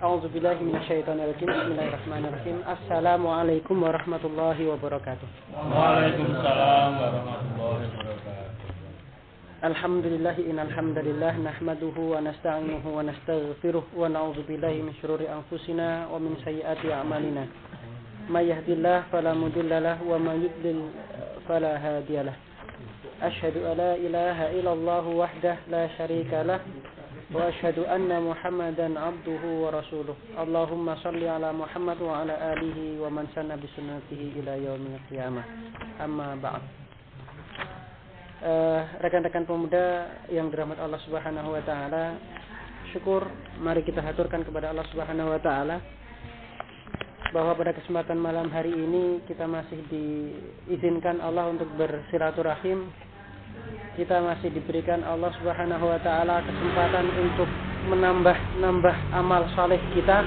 A'udzu billahi minasyaitonir rajim. Bismillahirrahmanirrahim. Assalamualaikum warahmatullahi wabarakatuh. Waalaikumsalam warahmatullahi wabarakatuh. Alhamdulillah innal hamdalillah nahmaduhu wa nasta'inuhu wa nastaghfiruh wa na'udzu billahi min syururi anfusina wa min sayyiati a'malina. May yahdihillahu fala mudilla lahu wa may yudlil fala hadiyalah. Asyhadu an la ilaha illallah wahdahu la syarika lah wa asyhadu anna Muhammadan abduhu wa rasuluh. Allahumma shalli ala Muhammad wa ala alihi wa man sanna bi sunnatihi ila yaumil qiyamah. Amma ba'd. Rekan-rekan pemuda yang dirahmati Allah Subhanahu wa taala, syukur mari kita haturkan kepada Allah Subhanahu wa taala bahwa pada kesempatan malam hari ini kita masih diizinkan Allah untuk bersilaturahim. Kita masih diberikan Allah Subhanahu wa taala kesempatan untuk menambah amal saleh kita.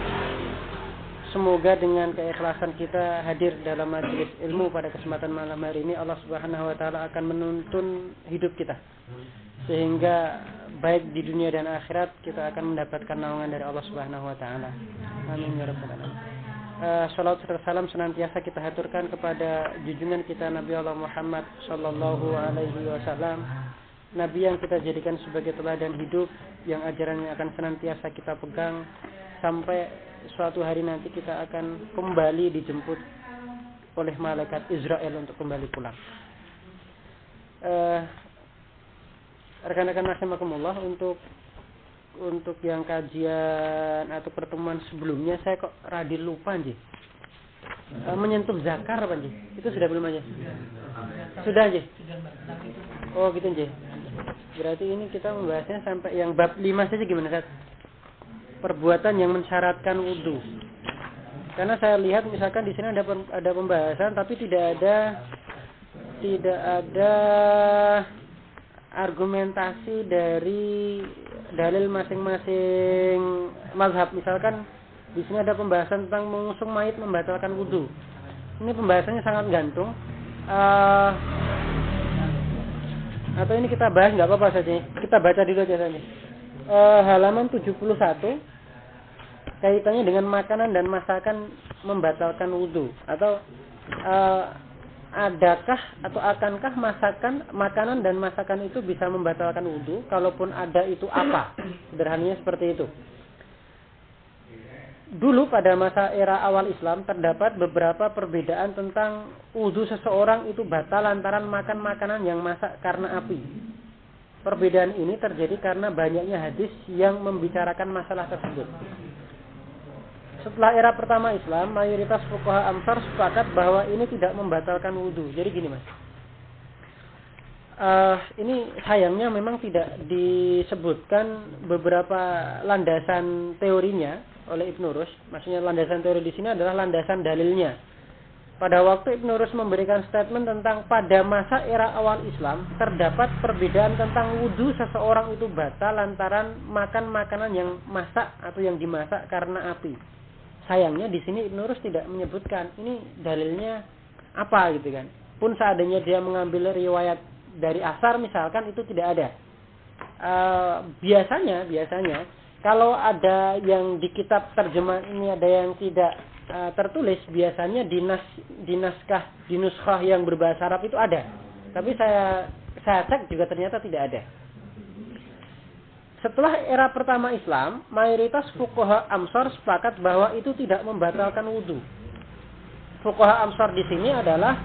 Semoga dengan keikhlasan kita hadir dalam majelis ilmu pada kesempatan malam hari ini, Allah Subhanahu wa taala akan menuntun hidup kita. Sehingga baik di dunia dan akhirat kita akan mendapatkan naungan dari Allah Subhanahu wa taala. Amin ya rabbal alamin. Salawat serta salam senantiasa kita haturkan kepada junjungan kita Nabi Allah Muhammad sallallahu alaihi wasallam, Nabi yang kita jadikan sebagai teladan hidup, yang ajarannya akan senantiasa kita pegang sampai suatu hari nanti kita akan kembali dijemput oleh malaikat Israel untuk kembali pulang. Rekan-rekan rahimakumullah, untuk yang kajian atau pertemuan sebelumnya saya kok rada lupa nji. Menyentuh zakar apa nji? Itu sudah belum aja? Sudah nji? Oh gitu nji. Berarti ini kita membahasnya sampai yang bab 5 saja, gimana Ustaz? Perbuatan yang mensyaratkan wudu. Karena saya lihat misalkan di sini ada pembahasan tapi tidak ada argumentasi dari dalil masing-masing mazhab. Misalkan di sini ada pembahasan tentang mengusung mayit membatalkan wudu. Ini pembahasannya sangat gantung. Atau ini kita bahas nggak apa-apa saja. Kita baca dulu aja saja. Halaman 71 kaitannya dengan makanan dan masakan membatalkan wudu. Atau adakah atau akankah makanan dan masakan itu bisa membatalkan wudu? Kalaupun ada, itu apa? Sederhananya seperti itu. Dulu pada masa era awal Islam terdapat beberapa perbedaan tentang wudu seseorang itu batal lantaran makan makanan yang masak karena api. Perbedaan ini terjadi karena banyaknya hadis yang membicarakan masalah tersebut. Setelah era pertama Islam, mayoritas fuqaha Amsar sepakat bahwa ini tidak membatalkan wudu. Jadi gini mas, ini sayangnya memang tidak disebutkan beberapa landasan teorinya oleh Ibnu Rus. Maksudnya landasan teori di sini adalah landasan dalilnya. Pada waktu Ibnu Rus memberikan statement tentang pada masa era awal Islam terdapat perbedaan tentang wudu seseorang itu batal lantaran makan makanan yang masak atau yang dimasak karena api. Sayangnya di sini Ibnu Rus tidak menyebutkan ini dalilnya apa gitu kan. Pun seandainya dia mengambil riwayat dari asar misalkan, itu tidak ada. Biasanya kalau ada yang di kitab terjemah ini ada yang tidak tertulis, biasanya di nuskhah yang berbahasa Arab itu ada. Tapi saya cek juga ternyata tidak ada. Setelah era pertama Islam, mayoritas fuqaha Amsar sepakat bahwa itu tidak membatalkan wudu. Fuqaha Amsar di sini adalah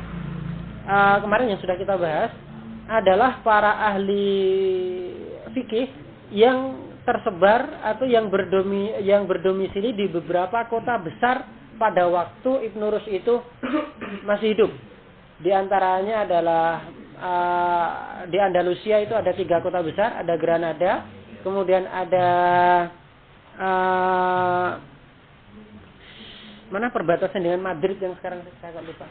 kemarin yang sudah kita bahas, adalah para ahli fikih yang tersebar atau yang berdomisili di beberapa kota besar pada waktu Ibnu Rus itu masih hidup. Di antaranya adalah di Andalusia itu ada 3 kota besar, ada Granada, kemudian ada mana perbatasan dengan Madrid yang sekarang saya agak lupa.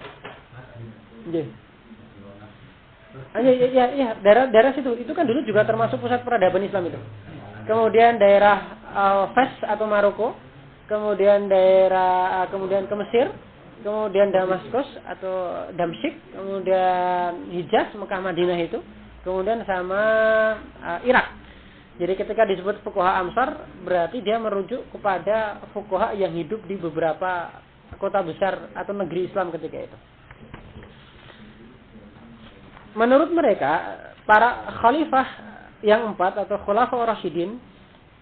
Ya, daerah situ. Itu kan dulu juga termasuk pusat peradaban Islam itu. Kemudian daerah Fes atau Maroko, kemudian ke Mesir, kemudian Damaskus atau Damsyik, kemudian Hijaz, Mekah, Madinah itu, kemudian sama Irak. Jadi ketika disebut fuqaha Amsar, berarti dia merujuk kepada fuqaha yang hidup di beberapa kota besar atau negeri Islam ketika itu. Menurut mereka, para khalifah yang 4 atau khulafaur rasyidin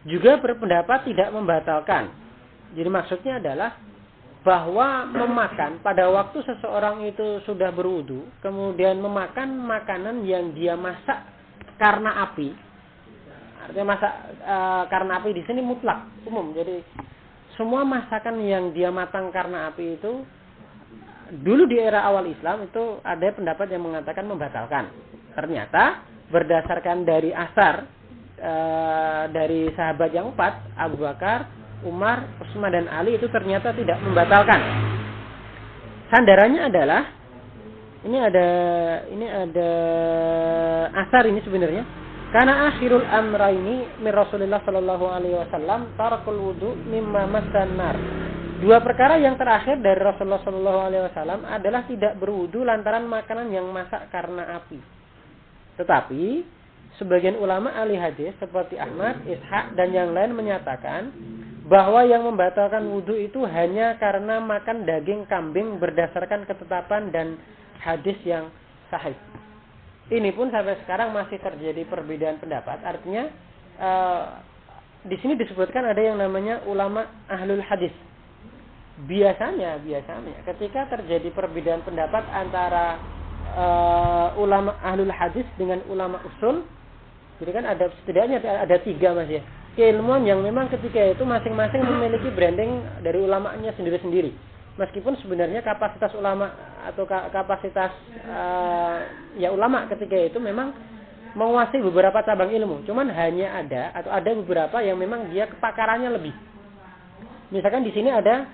juga berpendapat tidak membatalkan. Jadi maksudnya adalah bahwa memakan pada waktu seseorang itu sudah berwudu, kemudian memakan makanan yang dia masak karena api. Artinya masak karena api di sini mutlak, umum. Jadi semua masakan yang dia matang karena api itu dulu di era awal Islam itu ada pendapat yang mengatakan membatalkan. Ternyata berdasarkan dari asar dari sahabat yang 4, Abu Bakar, Umar, Utsman dan Ali, itu ternyata tidak membatalkan. Sandarannya adalah ini ada asar ini sebenarnya. Karena akhirul amraini min Rasulullah sallallahu alaihi wasallam tarakul wudu mimma massan nar. Dua perkara yang terakhir dari Rasulullah sallallahu alaihi wasallam adalah tidak berwudu lantaran makanan yang masak karena api. Tetapi sebagian ulama ahli hadis seperti Ahmad, Ishaq dan yang lain menyatakan bahwa yang membatalkan wudu itu hanya karena makan daging kambing berdasarkan ketetapan dan hadis yang sahih. Ini pun sampai sekarang masih terjadi perbedaan pendapat. Artinya di sini disebutkan ada yang namanya ulama ahlul hadis. Biasanya ketika terjadi perbedaan pendapat antara ulama ahlul hadis dengan ulama usul, jadi kan ada setidaknya ada 3 Mas ya. Keilmuan yang memang ketika itu masing-masing memiliki branding dari ulamanya sendiri-sendiri. Meskipun sebenarnya kapasitas ulama atau kapasitas ya ulama ketika itu memang menguasai beberapa cabang ilmu. Cuman hanya ada beberapa yang memang dia kepakarannya lebih. Misalkan di sini ada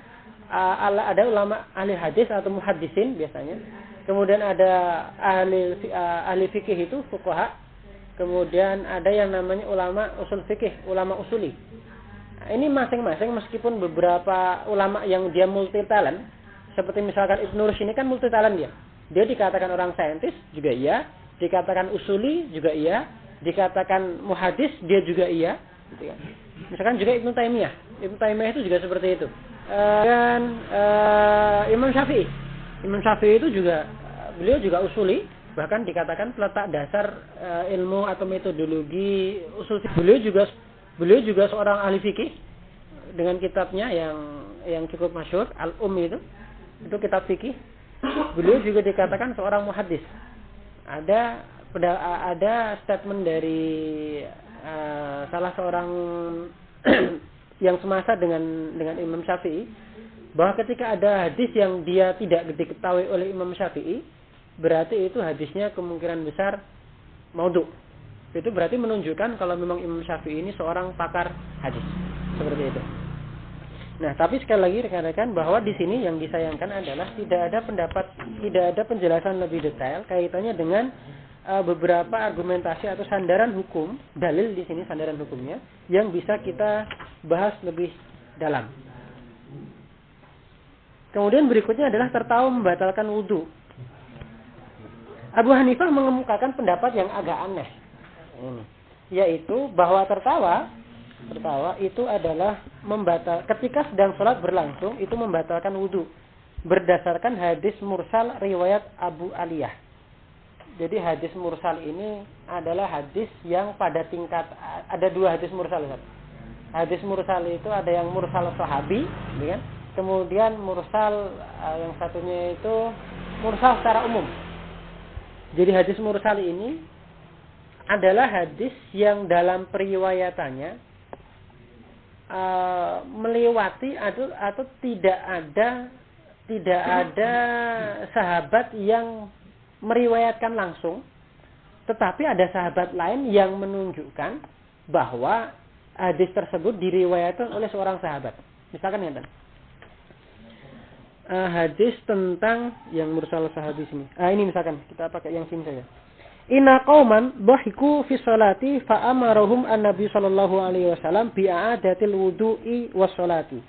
ulama ahli hadis atau muhaddisin biasanya. Kemudian ada ahli fikih itu fuqaha. Kemudian ada yang namanya ulama usul fikih, ulama usuli. Ini masing-masing meskipun beberapa ulama yang dia multi talent, seperti misalkan Ibnu Rushd ini kan multi talent dia. Dia dikatakan orang saintis juga iya, dikatakan usuli juga iya, dikatakan muhadis dia juga iya, gitu kan. Misalkan juga Ibnu Taimiyah itu juga seperti itu. Dan Imam Syafi'i itu juga beliau juga usuli, bahkan dikatakan peletak dasar ilmu atau metodologi usul. Beliau juga seorang ahli fikih dengan kitabnya yang cukup masyhur Al-Itu kitab fikih. Beliau juga dikatakan seorang muhaddis. Ada statement dari salah seorang yang semasa dengan Imam Syafi'i bahwa ketika ada hadis yang dia tidak diketahui oleh Imam Syafi'i, berarti itu hadisnya kemungkinan besar maudhu. Itu berarti menunjukkan kalau memang Imam Syafi'i ini seorang pakar hadis. Seperti itu. Nah, tapi sekali lagi rekan-rekan bahwa di sini yang disayangkan adalah tidak ada penjelasan lebih detail kaitannya dengan beberapa argumentasi atau sandaran hukum, dalil di sini sandaran hukumnya yang bisa kita bahas lebih dalam. Kemudian berikutnya adalah tertawa membatalkan wudu. Abu Hanifah mengemukakan pendapat yang agak aneh. Yaitu bahwa tertawa itu adalah ketika sedang sholat berlangsung itu membatalkan wudu berdasarkan hadis mursal riwayat Abu Aliyah. Jadi hadis mursal ini adalah hadis yang pada tingkat ada 2 hadis mursal. Hadis mursal itu ada yang mursal sahabi, kan? Kemudian mursal yang satunya itu mursal secara umum. Jadi hadis mursal ini adalah hadis yang dalam periwayatannya melewati atau tidak ada sahabat yang meriwayatkan langsung, tetapi ada sahabat lain yang menunjukkan bahwa hadis tersebut diriwayatkan oleh seorang sahabat. Misalkan ya, hadis tentang yang mursal sahabi sini. Ini misalkan kita pakai yang sini saja. Inna qauman dhahiku fi sholati fa amarahum an-nabi sallallahu alaihi wasallam bi a'adatil wudu'i was sholati.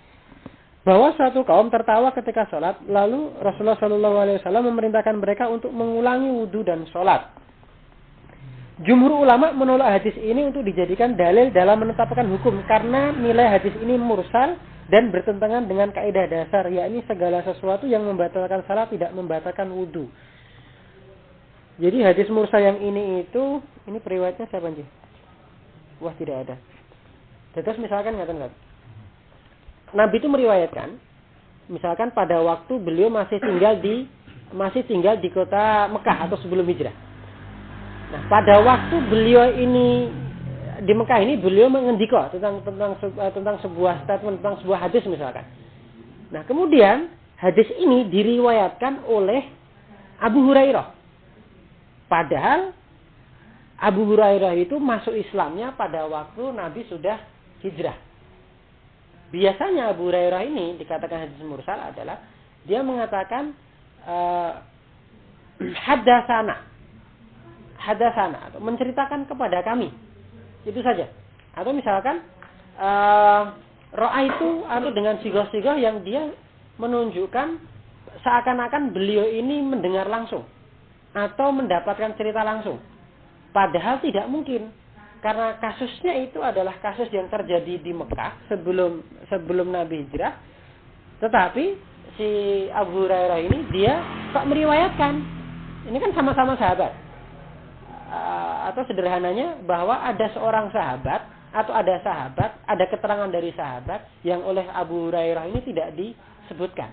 Bahwa suatu kaum tertawa ketika sholat, lalu Rasulullah sallallahu alaihi wasallam memerintahkan mereka untuk mengulangi wudu dan sholat. Jumhur ulama menolak hadis ini untuk dijadikan dalil dalam menetapkan hukum karena nilai hadis ini mursal dan bertentangan dengan kaidah dasar, yakni segala sesuatu yang membatalkan salat tidak membatalkan wudu. Jadi hadis mursal yang ini periwayatnya siapa sih? Wah, tidak ada. Terus misalkan ngaten. Nabi itu meriwayatkan, misalkan pada waktu beliau masih tinggal di kota Mekah atau sebelum hijrah. Nah, pada waktu beliau ini di Mekah ini beliau mengendika tentang sebuah statement, tentang sebuah hadis misalkan. Nah, kemudian hadis ini diriwayatkan oleh Abu Hurairah. Padahal Abu Hurairah itu masuk Islamnya pada waktu Nabi sudah hijrah. Biasanya Abu Hurairah ini dikatakan hadis mursal adalah dia mengatakan hadasana atau menceritakan kepada kami. Itu saja. Atau misalkan ro'a itu atau dengan sigoh-sigoh yang dia menunjukkan seakan-akan beliau ini mendengar langsung atau mendapatkan cerita langsung. Padahal tidak mungkin. Karena kasusnya itu adalah kasus yang terjadi di Mekah sebelum Nabi hijrah. Tetapi si Abu Hurairah ini dia kok meriwayatkan. Ini kan sama-sama sahabat. Atau sederhananya bahwa ada seorang sahabat atau ada keterangan dari sahabat yang oleh Abu Hurairah ini tidak disebutkan.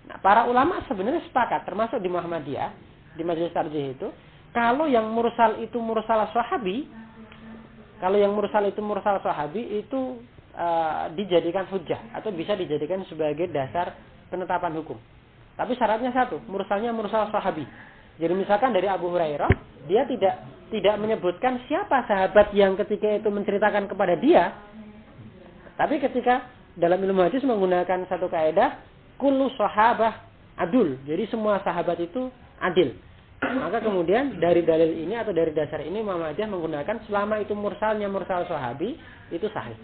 Nah, para ulama sebenarnya sepakat, termasuk di Muhammadiyah, di Majelis Tarjih itu, kalau yang mursal itu mursal sahabi itu dijadikan hujjah atau bisa dijadikan sebagai dasar penetapan hukum. Tapi syaratnya satu, mursalnya mursal sahabi. Jadi misalkan dari Abu Hurairah, dia tidak menyebutkan siapa sahabat yang ketika itu menceritakan kepada dia. Tapi ketika dalam ilmu hadis menggunakan satu kaidah, kullu sahabah adul. Jadi semua sahabat itu adil. Maka kemudian dari dalil ini atau dari dasar ini Muhammadiyah menggunakan selama itu mursalnya mursal sahabi, itu sahih.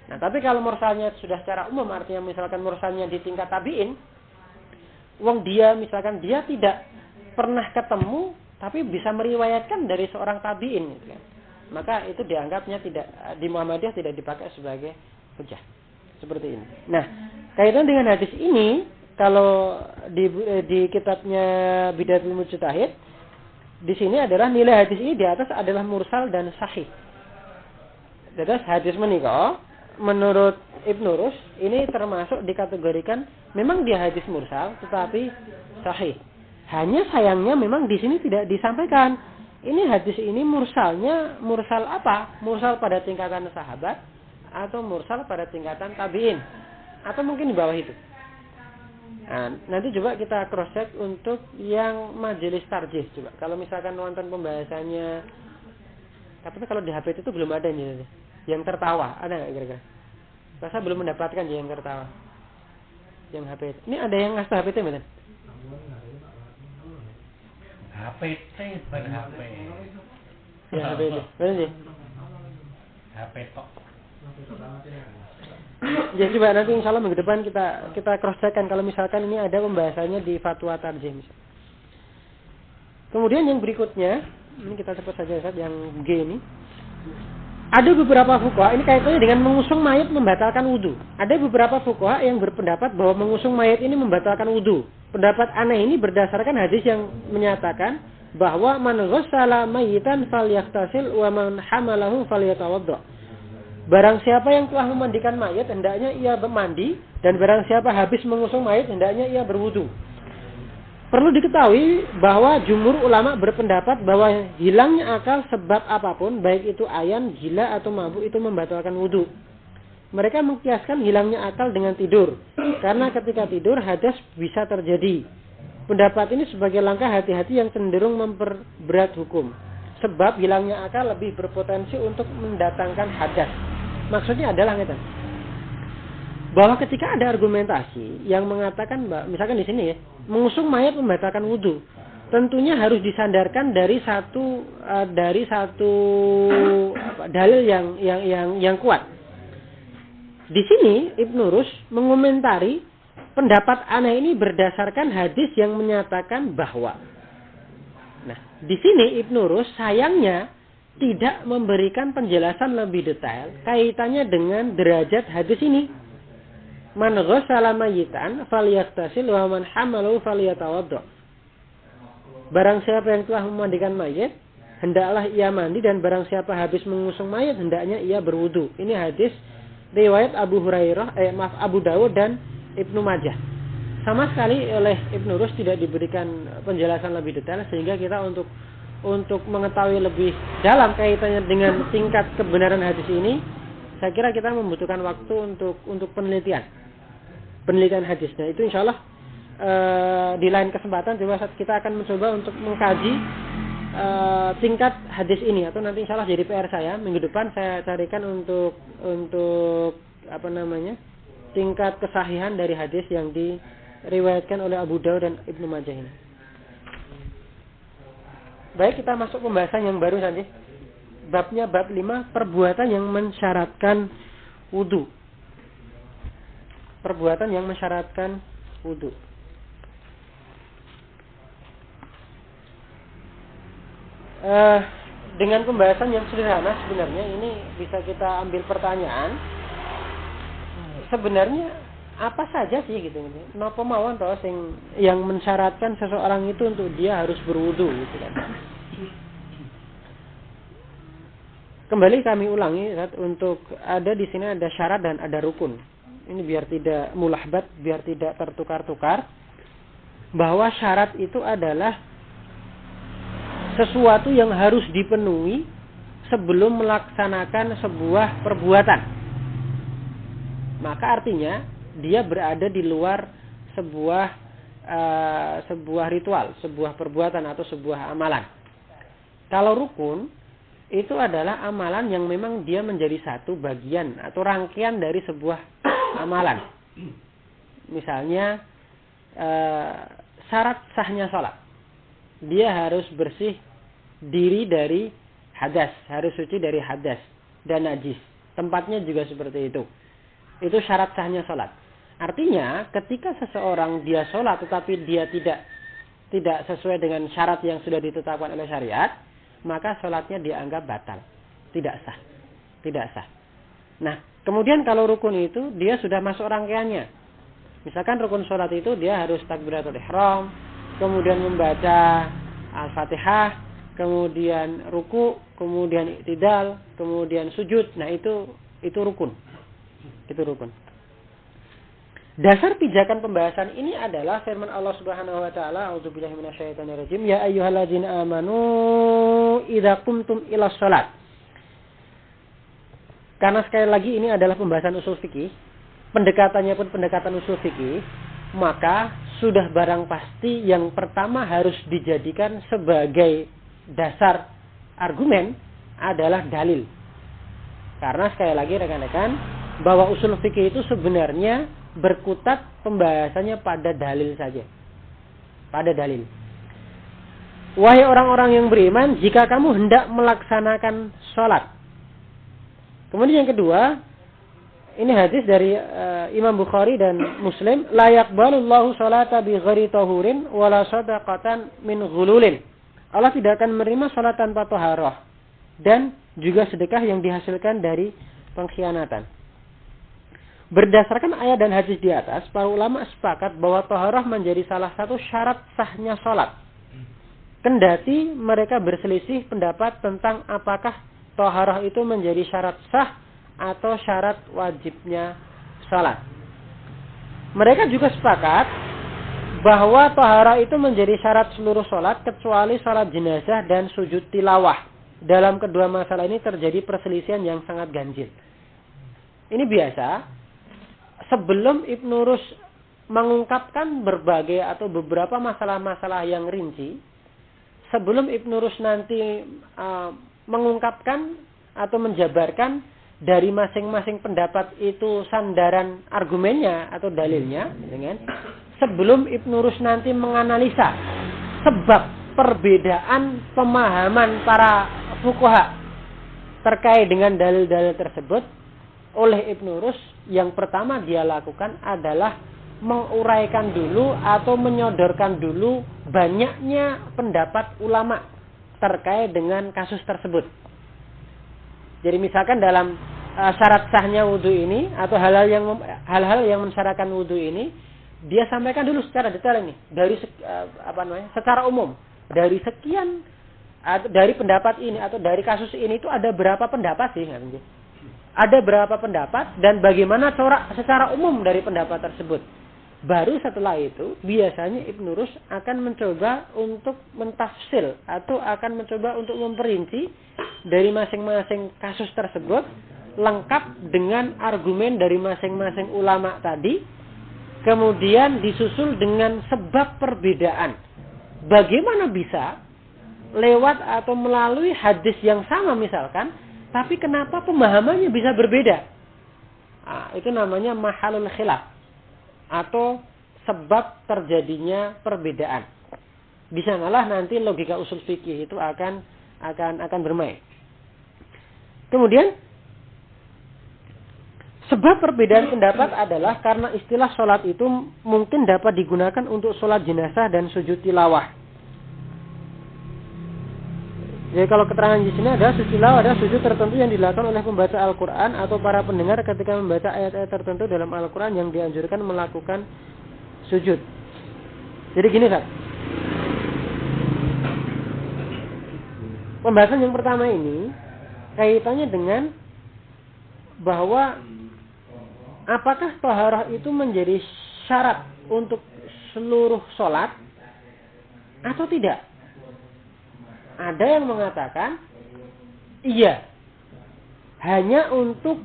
Nah, tapi kalau mursalnya sudah secara umum, artinya misalkan mursalnya di tingkat tabi'in, misalkan dia tidak pernah ketemu tapi bisa meriwayatkan dari seorang tabi'in gitu kan. Maka itu dianggapnya di Muhammadiyah tidak dipakai sebagai hujjah. Seperti ini. Nah, kaitan dengan hadis ini, kalau di kitabnya Bidayatul Mujtahid, di sini adalah nilai hadis ini di atas adalah mursal dan sahih. Terus hadis menika menurut Ibnu Rus ini termasuk dikategorikan memang dia hadis mursal tetapi sahih. Hanya sayangnya memang di sini tidak disampaikan. Ini hadis ini mursalnya mursal apa? Mursal pada tingkatan sahabat atau mursal pada tingkatan tabi'in atau mungkin di bawah itu. Nah, nanti coba kita cross check untuk yang majelis tarjih coba. Kalau misalkan nonton pembahasannya, tapi kalau di HP itu belum ada nih. Yang tertawa ada nggak kira-kira? Rasa belum mendapatkan yang tertawa. Yang HP. Ini ada yang ngasih HP betul? HPT bukan HP. Ya, HPT. Benar sih. HP tok. Ya coba nanti insya Allah minggu depan kita cross checkkan kalau misalkan ini ada pembahasannya di fatwa tarjih. Kemudian yang berikutnya, ini kita sebut saja yang G ini. Ada beberapa fuqaha, ini kaitannya dengan mengusung mayat membatalkan wudu. Ada beberapa fuqaha yang berpendapat bahwa mengusung mayat ini membatalkan wudu. Pendapat aneh ini berdasarkan hadis yang menyatakan bahwa man ghassala mayyitan falyaghtasil wa man hamalahu falyatawadda. Barang siapa yang telah memandikan mayat hendaknya ia bermandi, dan barang siapa habis mengusung mayat hendaknya ia berwudu. Perlu diketahui bahwa jumhur ulama berpendapat bahwa hilangnya akal sebab apapun, baik itu ayan, gila atau mabuk, itu membatalkan wudu. Mereka mengkiaskan hilangnya akal dengan tidur, karena ketika tidur hadas bisa terjadi. Pendapat ini sebagai langkah hati-hati yang cenderung memperberat hukum, sebab hilangnya akal lebih berpotensi untuk mendatangkan hadas. Maksudnya adalah bahwa ketika ada argumentasi yang mengatakan, misalkan di sini ya, mengusung mayat membatalkan wudu, tentunya harus disandarkan dari satu dalil yang kuat. Di sini Ibnu Rus mengomentari pendapat aneh ini berdasarkan hadis yang menyatakan bahwa Nah, di sini Ibnu Rus sayangnya tidak memberikan penjelasan lebih detail kaitannya dengan derajat hadis ini. Man ghassala mayyitan falyaghtasil wa man hamalu falyatawadda. Barang siapa yang telah memandikan mayit, hendaklah ia mandi, dan barang siapa habis mengusung mayit, hendaknya ia berwudu. Ini hadis riwayat Abu Dawud dan Ibnu Majah. Sama sekali oleh Ibnu Rus tidak diberikan penjelasan lebih detail, sehingga kita untuk mengetahui lebih dalam kaitannya dengan tingkat kebenaran hadis ini, saya kira kita membutuhkan waktu untuk penelitian hadisnya. Itu insya Allah di lain kesempatan coba kita akan mencoba untuk mengkaji tingkat hadis ini, atau nanti insya Allah jadi PR saya minggu depan saya carikan untuk tingkat kesahihan dari hadis yang diriwayatkan oleh Abu Dawud dan Ibnu Majah ini. Baik, kita masuk pembahasan yang baru saja. Babnya bab 5, perbuatan yang mensyaratkan wudu. Perbuatan yang mensyaratkan wudu. Dengan pembahasan yang sederhana sebenarnya ini bisa kita ambil pertanyaan. Sebenarnya apa saja sih gitu. Napa mawon toh yang mensyaratkan seseorang itu untuk dia harus berwudu gitu kan. Kembali kami ulangi, untuk ada di sini ada syarat dan ada rukun. Ini biar tidak mulahbat, biar tidak tertukar-tukar. Bahwa syarat itu adalah sesuatu yang harus dipenuhi sebelum melaksanakan sebuah perbuatan. Maka artinya dia berada di luar sebuah ritual, sebuah perbuatan atau sebuah amalan. Kalau rukun itu adalah amalan yang memang dia menjadi satu bagian atau rangkaian dari sebuah amalan. Misalnya syarat sahnya sholat, dia harus bersih diri dari hadas, harus suci dari hadas dan najis. Tempatnya juga seperti itu. Itu syarat sahnya sholat. Artinya ketika seseorang dia sholat tetapi dia tidak sesuai dengan syarat yang sudah ditetapkan oleh syariat, maka sholatnya dianggap batal, tidak sah. Nah, kemudian kalau rukun itu dia sudah masuk rangkaiannya. Misalkan rukun sholat itu dia harus takbiratul ihram, kemudian membaca Al-Fatihah, kemudian ruku, kemudian i'tidal, kemudian sujud. Nah, itu rukun. Itu rukun. Dasar pijakan pembahasan ini adalah firman Allah Subhanahu wa taala, a'udzubillahi minasyaitonir rajim, ya ayyuhalladzina amanu idza qumtum ilas shalat. Karena sekali lagi ini adalah pembahasan usul fikih, pendekatannya pun pendekatan usul fikih, maka sudah barang pasti yang pertama harus dijadikan sebagai dasar argumen adalah dalil. Karena sekali lagi rekan-rekan, bahwa usul fikih itu sebenarnya berkutat pembahasannya pada dalil saja. Pada dalil. Wahai orang-orang yang beriman, jika kamu hendak melaksanakan sholat. Kemudian yang kedua, ini hadis dari Imam Bukhari dan Muslim, la yaqbalullahu sholata bi ghairi tahurin wala shadaqatan min ghululin. Allah tidak akan menerima sholat tanpa taharah dan juga sedekah yang dihasilkan dari pengkhianatan. Berdasarkan ayat dan hadis di atas, para ulama sepakat bahwa taharah menjadi salah satu syarat sahnya sholat. Kendati mereka berselisih pendapat tentang apakah taharah itu menjadi syarat sah atau syarat wajibnya sholat. Mereka juga sepakat bahwa taharah itu menjadi syarat seluruh sholat kecuali sholat jenazah dan sujud tilawah. Dalam kedua masalah ini terjadi perselisihan yang sangat ganjil. Ini biasa. Sebelum Ibnu Rus mengungkapkan berbagai atau beberapa masalah-masalah yang rinci, sebelum Ibnu Rus nanti mengungkapkan atau menjabarkan dari masing-masing pendapat itu sandaran argumennya atau dalilnya, sebelum Ibnu Rus nanti menganalisa sebab perbedaan pemahaman para fuqaha terkait dengan dalil-dalil tersebut, oleh Ibnu Rus yang pertama dia lakukan adalah menguraikan dulu atau menyodorkan dulu banyaknya pendapat ulama terkait dengan kasus tersebut. Jadi misalkan dalam syarat sahnya wudu ini atau hal-hal yang mensyaratkan wudu ini, dia sampaikan dulu secara detail ini dari secara umum dari sekian dari pendapat ini atau dari kasus ini itu ada berapa pendapat sih? Ada berapa pendapat dan bagaimana corak secara umum dari pendapat tersebut. Baru setelah itu biasanya Ibnu Rushd akan mencoba untuk mentafsil atau akan mencoba untuk memperinci dari masing-masing kasus tersebut lengkap dengan argumen dari masing-masing ulama tadi, kemudian disusul dengan sebab perbedaan. Bagaimana bisa lewat atau melalui hadis yang sama misalkan, tapi kenapa pemahamannya bisa berbeda? Itu namanya mahalul khilaf atau sebab terjadinya perbedaan. Di sanalah nanti logika usul fikih itu akan bermain. Kemudian sebab perbedaan pendapat adalah karena istilah sholat itu mungkin dapat digunakan untuk sholat jenazah dan sujud tilawah. Jadi kalau keterangan di sini ada sujud tilawah, ada sujud tertentu yang dilakukan oleh pembaca Al-Quran atau para pendengar ketika membaca ayat-ayat tertentu dalam Al-Quran yang dianjurkan melakukan sujud. Jadi gini Ustaz. Pembahasan yang pertama ini kaitannya dengan bahwa apakah taharah itu menjadi syarat untuk seluruh sholat atau tidak? Ada yang mengatakan iya, hanya untuk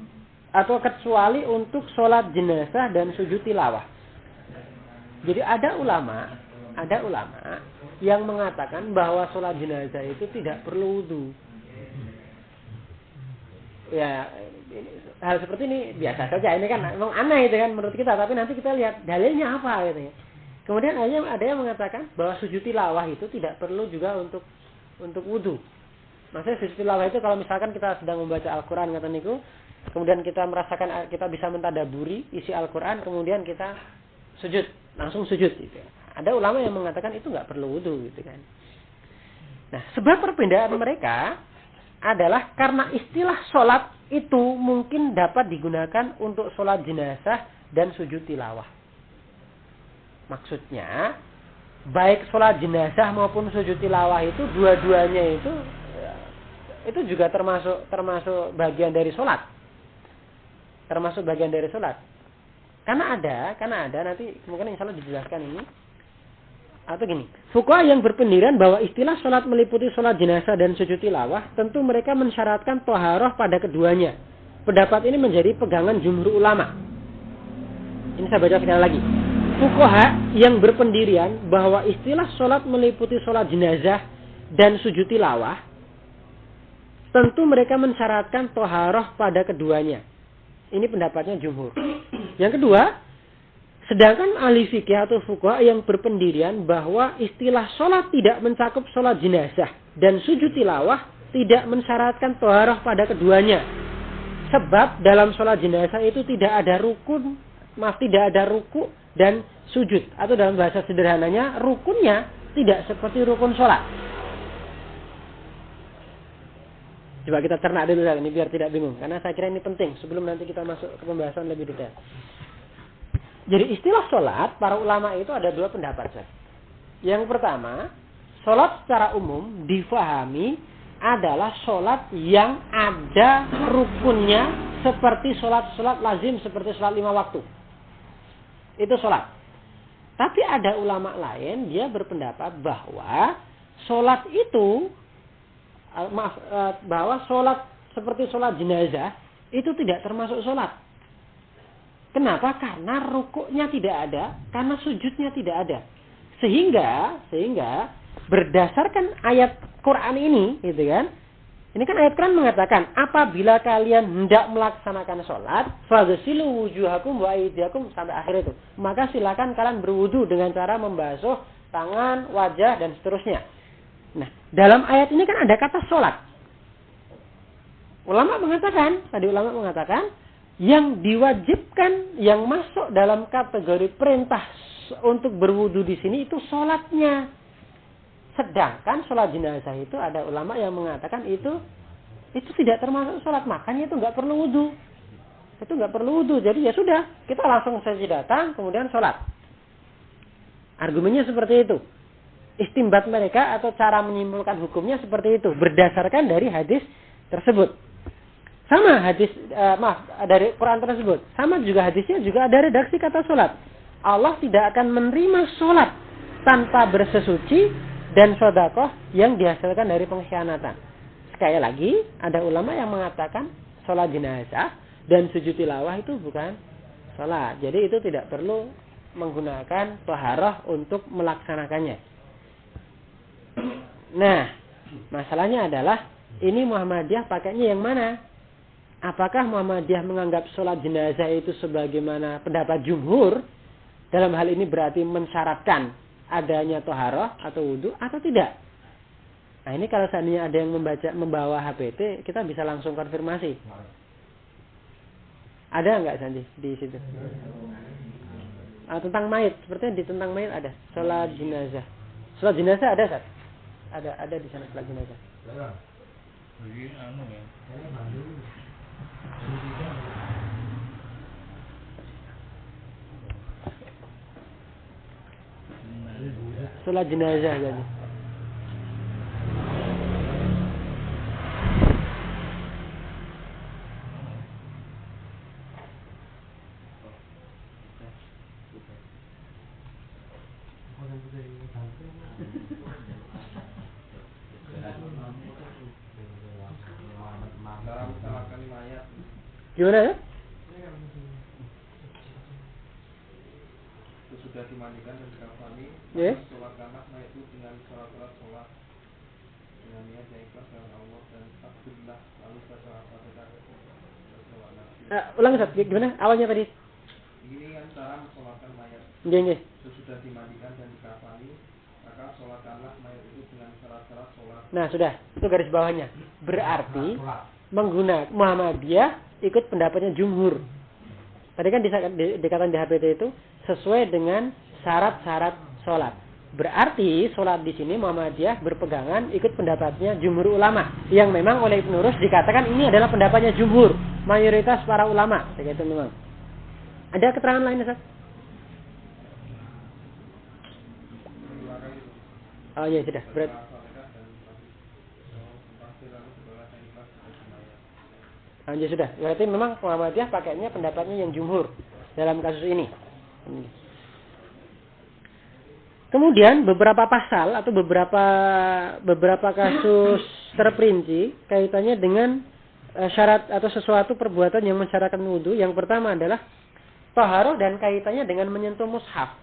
atau kecuali untuk sholat jenazah dan sujud tilawah. Jadi ada ulama yang mengatakan bahwa sholat jenazah itu tidak perlu wudu. Ya, hal seperti ini biasa saja. Ini kan memang aneh itu kan menurut kita, tapi nanti kita lihat dalilnya apa gitu ya. Kemudian ada yang mengatakan bahwa sujud tilawah itu tidak perlu juga untuk wudu. Maksudnya sujud tilawah itu kalau misalkan kita sedang membaca Al-Quran kata niku, kemudian kita merasakan kita bisa mentadaburi isi Al-Quran, kemudian kita langsung sujud gitu. Ada ulama yang mengatakan itu nggak perlu wudu gitu kan. Nah, sebab perbedaan mereka adalah karena istilah sholat itu mungkin dapat digunakan untuk sholat jenazah dan sujud tilawah. Maksudnya baik sholat jenazah maupun sujud tilawah itu dua-duanya itu juga termasuk bagian dari sholat. Termasuk bagian dari sholat. Karena ada nanti mungkin insya Allah dijelaskan ini. Atau gini, fuqaha yang berpendirian bahwa istilah sholat meliputi sholat jenazah dan sujud tilawah, tentu mereka mensyaratkan thaharah pada keduanya. Pendapat ini menjadi pegangan jumhur ulama. Ini saya baca sekali lagi. Fuqaha yang berpendirian bahwa istilah sholat meliputi sholat jenazah dan sujud tilawah, tentu mereka mensyaratkan thaharah pada keduanya. Ini pendapatnya jumhur. Yang kedua, sedangkan ahli fikih atau fuqaha yang berpendirian bahwa istilah sholat tidak mencakup sholat jenazah dan sujud tilawah tidak mensyaratkan thaharah pada keduanya. Sebab dalam sholat jenazah itu tidak ada ruku dan sujud. Atau dalam bahasa sederhananya, rukunnya tidak seperti rukun sholat. Coba kita cerna dulu ini biar tidak bingung. Karena saya kira ini penting sebelum nanti kita masuk ke pembahasan lebih detail. Jadi istilah sholat, para ulama itu ada dua pendapat. Yang pertama, sholat secara umum difahami adalah sholat yang ada rukunnya seperti sholat lazim, seperti sholat 5 waktu. Itu sholat. Tapi ada ulama lain, dia berpendapat bahwa sholat itu, bahwa sholat seperti sholat jenazah, itu tidak termasuk sholat. Kenapa? Karena rukuknya tidak ada, karena sujudnya tidak ada. Sehingga berdasarkan ayat Quran ini, gitu kan? Ini kan ayat Quran mengatakan, apabila kalian hendak melaksanakan sholat, faghsilu wujuhakum wa aydiyakum sampai akhir itu. Maka silakan kalian berwudu dengan cara membasuh tangan, wajah dan seterusnya. Nah, dalam ayat ini kan ada kata sholat. Ulama mengatakan Yang diwajibkan, yang masuk dalam kategori perintah untuk berwudu di sini itu sholatnya. Sedangkan sholat jenazah itu ada ulama yang mengatakan itu tidak termasuk sholat, makanya itu nggak perlu wudu. Itu nggak perlu wudu. Jadi ya sudah, kita langsung saja datang kemudian sholat. Argumennya seperti itu. Istimbat mereka atau cara menyimpulkan hukumnya seperti itu berdasarkan dari hadis tersebut. Sama hadis, dari Quran tersebut. Sama juga hadisnya juga ada redaksi kata sholat. Allah tidak akan menerima sholat tanpa bersesuci dan sedekah yang dihasilkan dari pengkhianatan. Sekali lagi, ada ulama yang mengatakan sholat jenazah dan sujud tilawah itu bukan sholat. Jadi itu tidak perlu menggunakan taharah untuk melaksanakannya. Nah, masalahnya adalah ini Muhammadiyah pakainya yang mana? Apakah Muhammadiyah menganggap sholat jenazah itu sebagaimana pendapat jumhur? Dalam hal ini berarti mensyaratkan adanya taharah atau wudu atau tidak? Nah ini kalau seandainya ada yang membawa HPT, kita bisa langsung konfirmasi. Ada nggak Sandi di situ? Tentang mayit, sepertinya di tentang mayit ada. Sholat jenazah. Sholat jenazah ada Sat? Ada di sana sholat jenazah. Sholat jenazah jadi. Gimana ya? Sudah dimandikan dan dikafani, sholatkanlah mayat itu dengan sholat dengan niat yang ikhlas dengan Allah dan takbirlah lalu baca Al-Fatihah. Ulang Ustaz, gimana? Awalnya tadi. Ini kan cara sholatkan mayat. Nggih. Sudah dimandikan dan dikafani, maka sholatkanlah mayat itu dengan syarat-syarat sholat. Nah sudah, itu garis bawahnya. Berarti menggunakan Muhammadiyah ikut pendapatnya jumhur. Tadi kan dikatakan di HPT itu sesuai dengan syarat-syarat sholat. Berarti sholat di sini Muhammadiyah berpegangan ikut pendapatnya jumhur ulama. Yang memang oleh Ibnu Rus dikatakan ini adalah pendapatnya jumhur, mayoritas para ulama. Begitu memang. Ada keterangan lain Ustaz? Oh iya sudah. Ya sudah. Berarti memang Muhammadiyah pakainya pendapatnya yang jumhur dalam kasus ini. Kemudian beberapa pasal atau beberapa kasus terperinci kaitannya dengan syarat atau sesuatu perbuatan yang mensyaratkan wudu. Yang pertama adalah taharah dan kaitannya dengan menyentuh mushaf.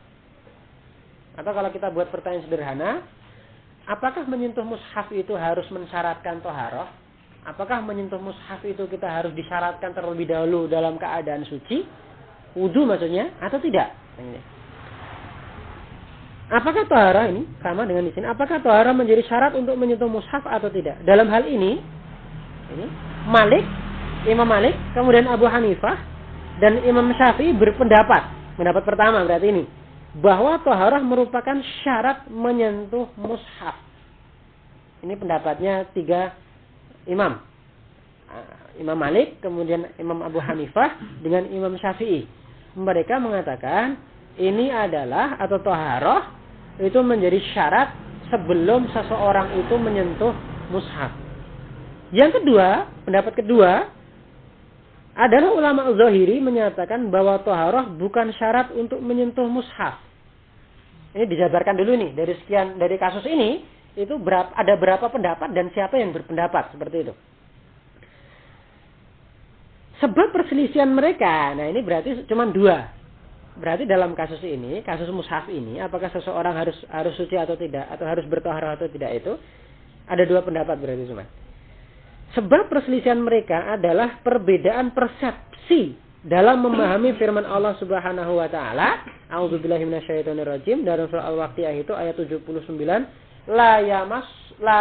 Atau kalau kita buat pertanyaan sederhana, apakah menyentuh mushaf itu harus mensyaratkan taharah? Apakah menyentuh mushaf itu kita harus disyaratkan terlebih dahulu dalam keadaan suci? Wudu maksudnya atau tidak? Apakah taharah ini sama dengan di sini? Apakah taharah menjadi syarat untuk menyentuh mushaf atau tidak? Dalam hal ini Imam Malik, kemudian Abu Hanifah dan Imam Syafi'i berpendapat. Pendapat pertama berarti ini bahwa taharah merupakan syarat menyentuh mushaf. Ini pendapatnya 3 imam. Imam Malik, kemudian Imam Abu Hanifah dengan Imam Syafi'i. Mereka mengatakan ini adalah atau taharah itu menjadi syarat sebelum seseorang itu menyentuh mushaf. Yang kedua, pendapat kedua adalah ulama Zahiri menyatakan bahwa taharah bukan syarat untuk menyentuh mushaf. Ini dijabarkan dulu nih dari kasus ini. Itu ada berapa pendapat dan siapa yang berpendapat seperti itu. Sebab perselisihan mereka, nah ini berarti cuma 2. Berarti dalam kasus ini, kasus mushaf ini, apakah seseorang harus suci atau tidak, atau harus bertaharah atau tidak itu, ada 2 pendapat berarti cuma. Sebab perselisihan mereka adalah perbedaan persepsi dalam memahami firman Allah Subhanahu wa taala, A'udzubillahi minasyaitonirrajim, dalam surah Al-Waqiah itu ayat 79, la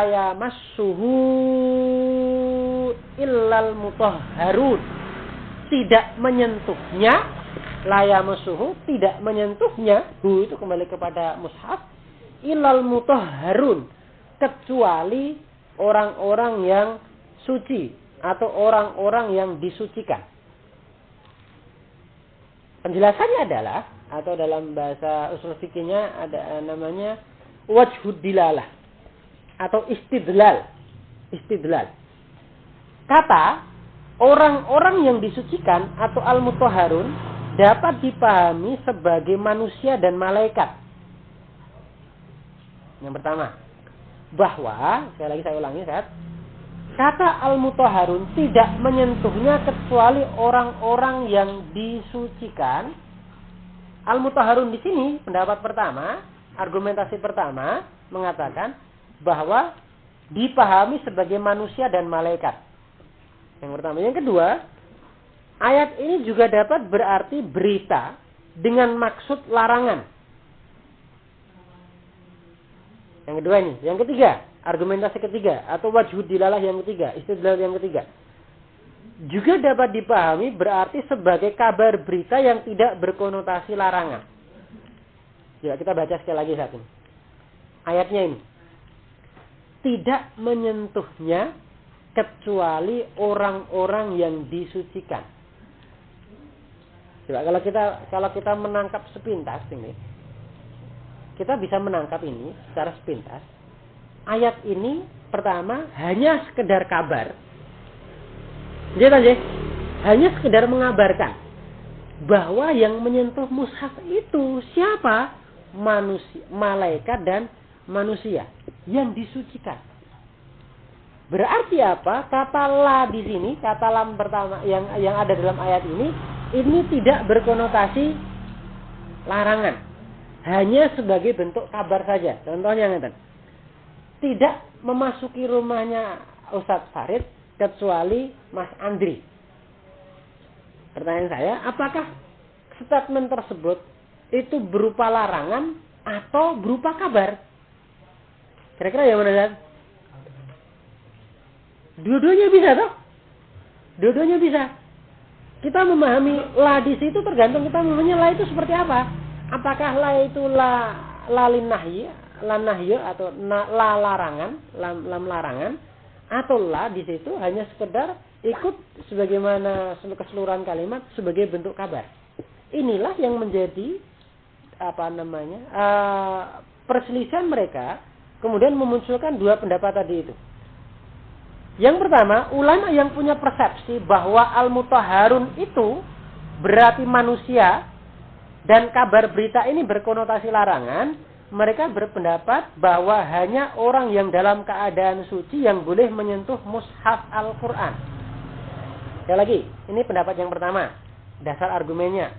yamassuhu illal mutahharun. tidak menyentuhnya, la yamassuhu, tidak menyentuhnya, itu kembali kepada mushaf, ilal mutahharun, kecuali orang-orang yang suci atau orang-orang yang disucikan. Penjelasannya adalah, atau dalam bahasa usul fikihnya ada namanya wajhud dilalah atau istidlal. Istidlal. Kata orang-orang yang disucikan atau al-mutahharun dapat dipahami sebagai manusia dan malaikat. Yang pertama, bahwa, sekali lagi saya ulangi, kata al-mutahharun tidak menyentuhnya kecuali orang-orang yang disucikan. Al-mutahharun di sini, pendapat pertama, argumentasi pertama mengatakan bahwa dipahami sebagai manusia dan malaikat. Yang pertama. Yang kedua, ayat ini juga dapat berarti berita dengan maksud larangan. Yang kedua ini. Yang ketiga, argumentasi ketiga atau wajhud dilalah yang ketiga, istidlal yang ketiga. Juga dapat dipahami berarti sebagai kabar berita yang tidak berkonotasi larangan. Ya, kita baca sekali lagi saat ini. Ayatnya ini. Tidak menyentuhnya kecuali orang-orang yang disucikan. Coba kalau kita menangkap sepintas ini, kita bisa menangkap ini secara sepintas. Ayat ini pertama hanya sekedar kabar. Jadi hanya sekedar mengabarkan bahwa yang menyentuh mushaf itu siapa? Manusia, malaikat dan manusia yang disucikan. Berarti apa? Kata la di sini, kata lam pertama yang ada dalam ayat ini tidak berkonotasi larangan. Hanya sebagai bentuk kabar saja. Contohnya ngeten. Tidak memasuki rumahnya Ustadz Farid kecuali Mas Andri. Pertanyaan saya, apakah statement tersebut itu berupa larangan atau berupa kabar? Kira-kira yang mana, Ustaz? Dua-duanya bisa toh? Dua-duanya bisa. Kita memahami la di situ tergantung kita memahaminya la itu seperti apa. Apakah la itu la linahyi, la nahyi atau la larangan, lam larangan, atau la di situ hanya sekedar ikut sebagaimana keseluruhan kalimat sebagai bentuk kabar. Inilah yang menjadi perselisihan mereka, kemudian memunculkan dua pendapat tadi itu. Yang pertama, ulama yang punya persepsi bahwa al-mutahharun itu berarti manusia dan kabar berita ini berkonotasi larangan, mereka berpendapat bahwa hanya orang yang dalam keadaan suci yang boleh menyentuh mushaf Al-Quran. Sekali lagi, ini pendapat yang pertama, dasar argumennya.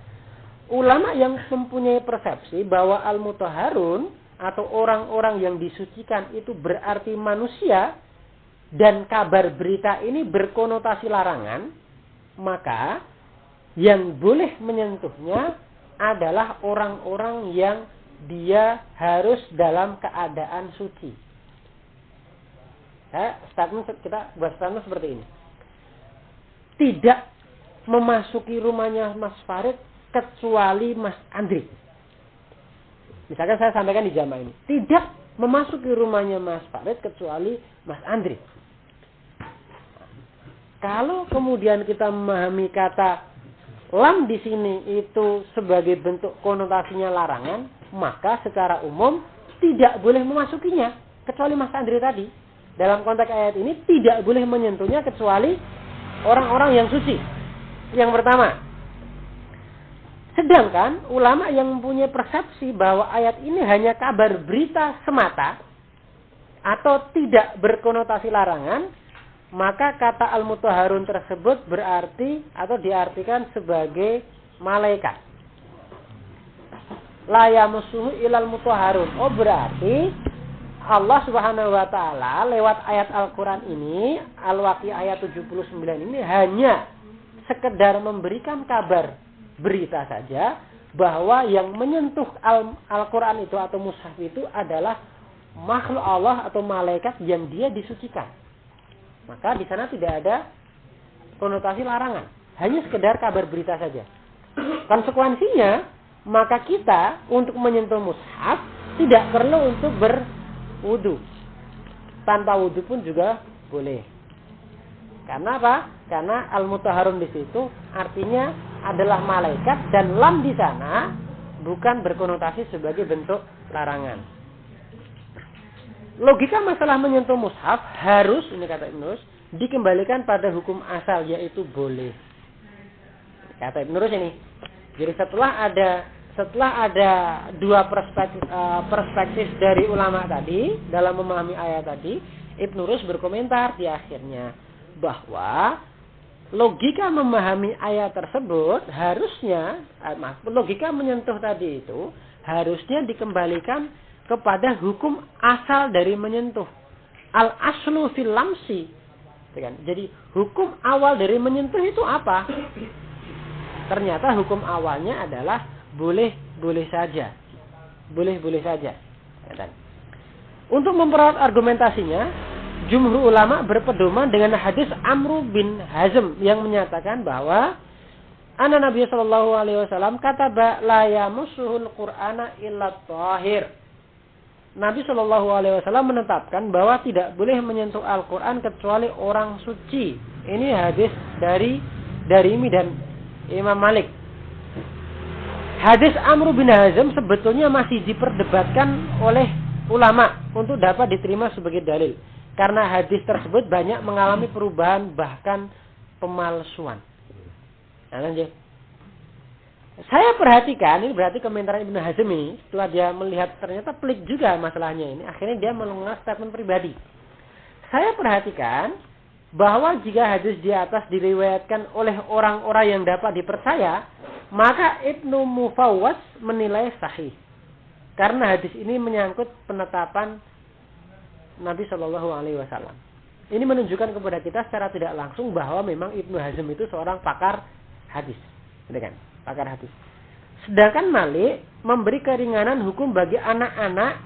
Ulama yang mempunyai persepsi bahwa al-mutahharun atau orang-orang yang disucikan itu berarti manusia dan kabar berita ini berkonotasi larangan, maka yang boleh menyentuhnya adalah orang-orang yang dia harus dalam keadaan suci. Kita buat statement seperti ini. Tidak memasuki rumahnya Mas Farid kecuali Mas Andri. Misalkan saya sampaikan di jamaah ini. Tidak memasuki rumahnya Mas Farid kecuali Mas Andri. Kalau kemudian kita memahami kata lam di sini itu sebagai bentuk konotasinya larangan, maka secara umum tidak boleh memasukinya kecuali Mas Andri tadi. Dalam konteks ayat ini tidak boleh menyentuhnya kecuali orang-orang yang suci. Yang pertama. Sedangkan ulama yang mempunyai persepsi bahwa ayat ini hanya kabar berita semata atau tidak berkonotasi larangan, maka kata al-mutahharun tersebut berarti atau diartikan sebagai malaikat. La yamassuhu ilal mutahharun. Oh, berarti Allah Subhanahu wa taala lewat ayat Al-Qur'an ini, Al-Waqiah ayat 79 ini hanya sekedar memberikan kabar berita saja bahwa yang menyentuh Al-Qur'an itu atau mushaf itu adalah makhluk Allah atau malaikat yang dia disucikan. Maka di sana tidak ada konotasi larangan. hanya sekedar kabar berita saja. Konsekuensinya, maka kita untuk menyentuh mushaf tidak perlu untuk berwudu. Tanpa wudu pun juga boleh. Karena apa? Karena al-mutahharun di situ artinya adalah malaikat dan lam di sana bukan berkonotasi sebagai bentuk larangan. Logika masalah menyentuh mushaf harus, ini kata Ibnu Rus, dikembalikan pada hukum asal yaitu boleh. Kata Ibnu Rus ini. Jadi setelah ada dua perspektif dari ulama tadi dalam memahami ayat tadi, Ibnu Rus berkomentar di akhirnya bahwa logika memahami ayat tersebut harusnya, logika menyentuh tadi itu harusnya dikembalikan kepada hukum asal dari menyentuh. Al-aslu fil lamsi. Jadi hukum awal dari menyentuh itu apa? Ternyata hukum awalnya adalah boleh saja. Boleh saja. Untuk memperorat argumentasinya, jumhur ulama berpedoman dengan hadis Amr bin Hazm yang menyatakan bahwa anna Nabi sallallahu alaihi wasallam kataba la yamussuhul Qur'ana illa thahir. Nabi sallallahu alaihi wasallam menetapkan bahwa tidak boleh menyentuh Al-Qur'an kecuali orang suci. Ini hadis dari Darimi dan Imam Malik. Hadis Amr bin Hazm sebetulnya masih diperdebatkan oleh ulama untuk dapat diterima sebagai dalil. Karena hadis tersebut banyak mengalami perubahan bahkan pemalsuan. Nah, lanjut. Saya perhatikan, ini berarti komentar Ibnu Hazm ini, setelah dia melihat ternyata pelik juga masalahnya ini, akhirnya dia mengeluarkan statement pribadi. Saya perhatikan bahwa jika hadis di atas diriwayatkan oleh orang-orang yang dapat dipercaya, maka Ibnu Mufawwas menilai sahih. Karena hadis ini menyangkut penetapan Nabi Shallallahu Alaihi Wasallam. Ini menunjukkan kepada kita secara tidak langsung bahwa memang Ibnu Hazm itu seorang pakar hadis, kan? Pakar hadis. Sedangkan Malik memberi keringanan hukum bagi anak-anak.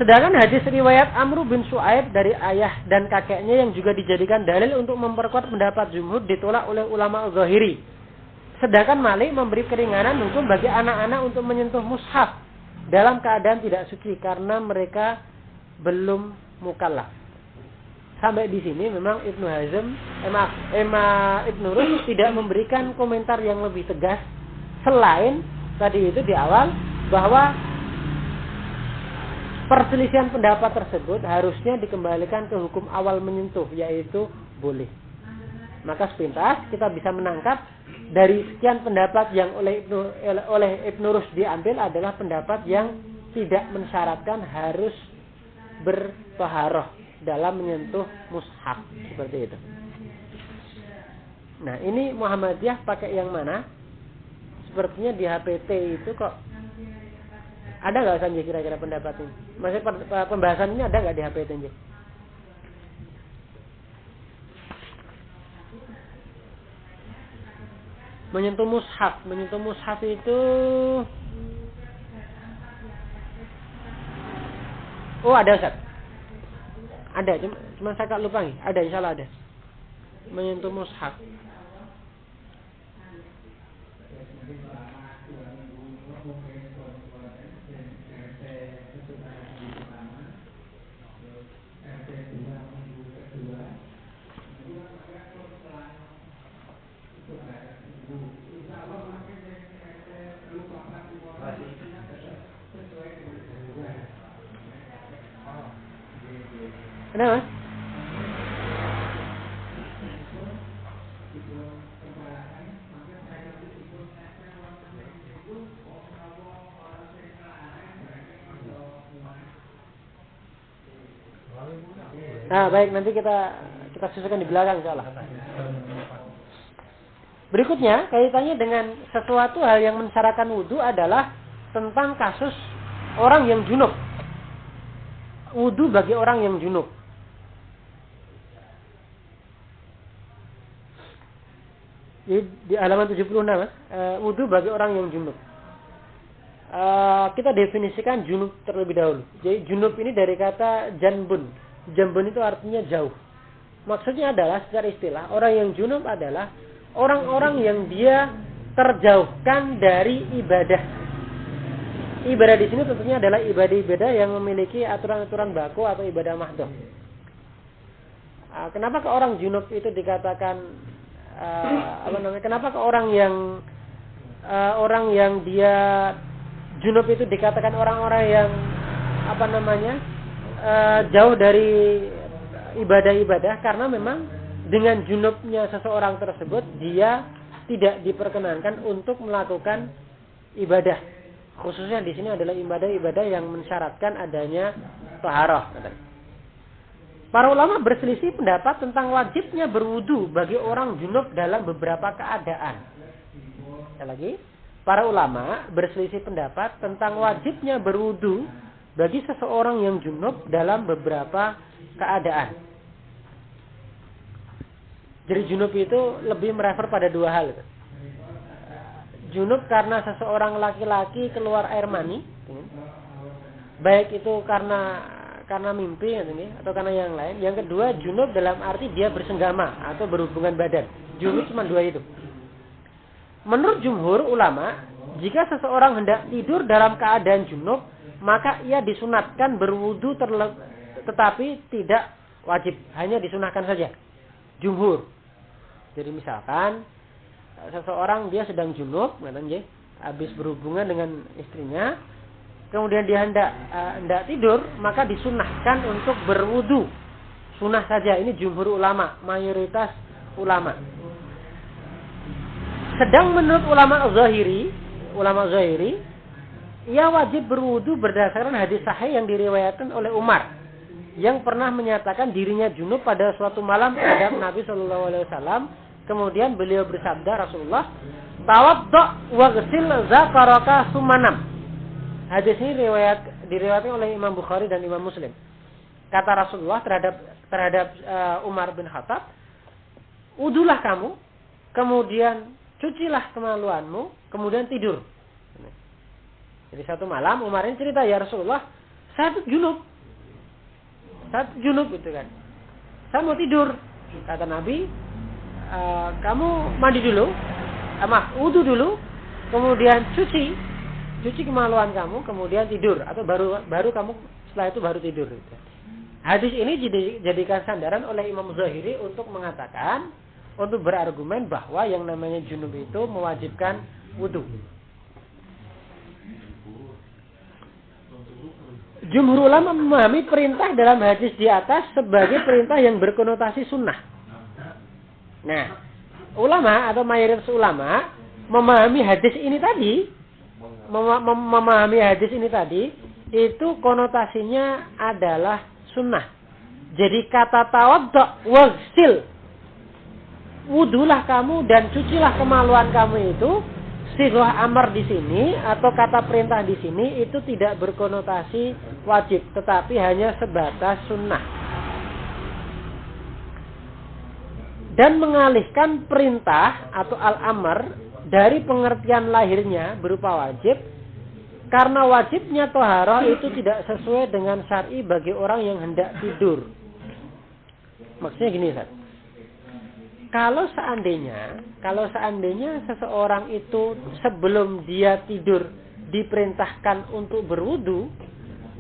Sedangkan hadis riwayat Amr bin Su'aib dari ayah dan kakeknya yang juga dijadikan dalil untuk memperkuat pendapat jumhur ditolak oleh ulama Zahiri. Sedangkan Malik memberi keringanan hukum bagi anak-anak untuk menyentuh mushaf dalam keadaan tidak suci karena mereka belum mukallaf. Sampai di sini memang Ibnu Hazm, Ibnu Rus tidak memberikan komentar yang lebih tegas selain tadi itu di awal bahwa perselisihan pendapat tersebut harusnya dikembalikan ke hukum awal menyentuh yaitu boleh. Maka sepintas kita bisa menangkap dari sekian pendapat yang oleh Ibnu Rus diambil adalah pendapat yang tidak mensyaratkan harus bertaharah dalam menyentuh mushaf seperti itu. Nah, ini Muhammadiyah pakai yang mana? Sepertinya di HPT itu kok ada nggak Sanjay kira-kira pendapat ini? Maksudnya pembahasan ini ada nggak di HPT Sanjay? Menyentuh mushaf itu ada Ustaz. Ada, cuma saya lupa nih. Ada, insyaallah ada. Menyentuh mushaf. Kenapa? Nah, baik, nanti kita susulkan di belakang insyaallah. Berikutnya, kaitannya dengan sesuatu hal yang mensyaratkan wudu adalah tentang kasus orang yang junub. Wudu bagi orang yang junub. Di halaman 76, wudu bagi orang yang junub. Kita definisikan junub terlebih dahulu. Jadi junub ini dari kata janbun. Janbun itu artinya jauh. Maksudnya adalah secara istilah orang yang junub adalah orang-orang yang dia terjauhkan dari ibadah. Ibadah di sini tentunya adalah ibadah-ibadah yang memiliki aturan-aturan baku atau ibadah mahdhah. Kenapa ke orang junub itu dikatakan kenapa ke orang yang dia junub itu dikatakan orang-orang yang jauh dari ibadah-ibadah? Karena memang dengan junubnya seseorang tersebut dia tidak diperkenankan untuk melakukan ibadah. Khususnya di sini adalah ibadah-ibadah yang mensyaratkan adanya taharah. Para ulama berselisih pendapat tentang wajibnya berwudu bagi orang junub dalam beberapa keadaan. Sekali lagi, para ulama berselisih pendapat tentang wajibnya berwudu bagi seseorang yang junub dalam beberapa keadaan. Jadi junub itu lebih merefer pada dua hal. Junub karena seseorang laki-laki keluar air mani, baik itu karena mimpi atau karena yang lain. Yang kedua, junub dalam arti dia bersenggama atau berhubungan badan. Junub cuma dua itu. Menurut jumhur ulama, jika seseorang hendak tidur dalam keadaan junub, maka ia disunatkan berwudu tetapi tidak wajib, hanya disunahkan saja. Jumhur. Jadi misalkan seseorang dia sedang junub, habis berhubungan dengan istrinya, kemudian dia hendak tidur, maka disunahkan untuk berwudu. Sunah saja. Ini jumhur ulama, mayoritas ulama. Sedang menurut ulama Zahiri, ia wajib berwudu berdasarkan hadis sahih yang diriwayatkan oleh Umar, yang pernah menyatakan dirinya junub pada suatu malam terhadap Nabi SAW. Kemudian beliau bersabda, Rasulullah, tawaddo' waghsil zakaraka sumanam. Hadis ini diriwayatkan oleh Imam Bukhari dan Imam Muslim. Kata Rasulullah terhadap Umar bin Khattab, wudulah kamu, kemudian cucilah kemaluanmu, kemudian tidur. Jadi satu malam Umar ini cerita, ya Rasulullah, saya junub gitu kan. Saya mau tidur. Kata Nabi, kamu mandi dulu, wudu dulu, kemudian cuci kemaluan kamu, kemudian tidur, atau baru kamu setelah itu baru tidur. Hadis ini dijadikan sandaran oleh Imam Zahiri untuk mengatakan, untuk berargumen bahwa yang namanya junub itu mewajibkan wudu. Jumhur ulama memahami perintah dalam hadis di atas sebagai perintah yang berkonotasi sunnah. Nah, ulama atau mayoritas ulama memahami hadis ini tadi, itu konotasinya adalah sunnah. Jadi kata tawaddo' waghsil, wudulah kamu dan cucilah kemaluan kamu, itu sighah amar di sini atau kata perintah di sini itu tidak berkonotasi wajib, tetapi hanya sebatas sunnah. Dan mengalihkan perintah atau al-amr dari pengertian lahirnya berupa wajib, karena wajibnya toharoh itu tidak sesuai dengan syar'i bagi orang yang hendak tidur. Maksudnya gini, Ustaz. Kalau seandainya seseorang itu sebelum dia tidur diperintahkan untuk berwudu,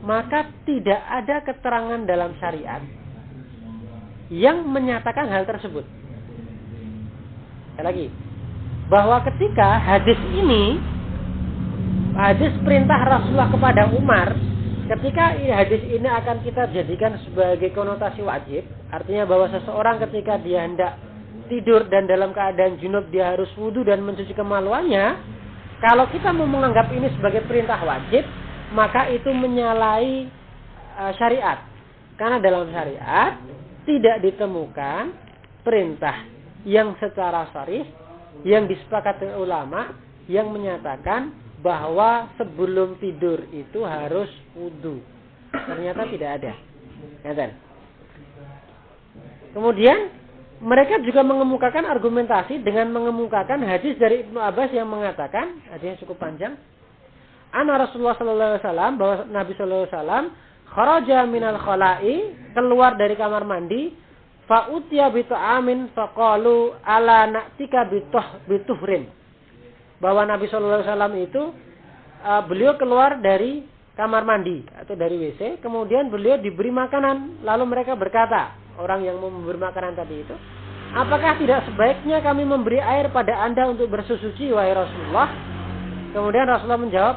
maka tidak ada keterangan dalam syariat yang menyatakan hal tersebut. Lagi, bahwa ketika hadis perintah Rasulullah kepada Umar, ketika hadis ini akan kita jadikan sebagai konotasi wajib, artinya bahwa seseorang ketika dia hendak tidur dan dalam keadaan junub dia harus wudu dan mencuci kemaluannya. Kalau kita mau menganggap ini sebagai perintah wajib, maka itu menyalahi syariat. Karena dalam syariat tidak ditemukan perintah yang secara sharih yang disepakati ulama yang menyatakan bahwa sebelum tidur itu harus wudu. Ternyata tidak ada. Kemudian mereka juga mengemukakan argumentasi dengan mengemukakan hadis dari Ibnu Abbas yang mengatakan, hadisnya cukup panjang, anna Rasulullah sallallahu alaihi wasallam, bahwa Nabi sallallahu alaihi wasallam kharaja minal khala'i, keluar dari kamar mandi, fa utiya bi ta'amin faqalu ala na'tika bituhrin. Bahwa Nabi sallallahu alaihi wasallam itu beliau keluar dari kamar mandi atau dari WC, kemudian beliau diberi makanan, lalu mereka berkata, orang yang mau memberi makanan tadi itu, apakah tidak sebaiknya kami memberi air pada Anda untuk bersuci wahai Rasulullah? Kemudian Rasulullah menjawab,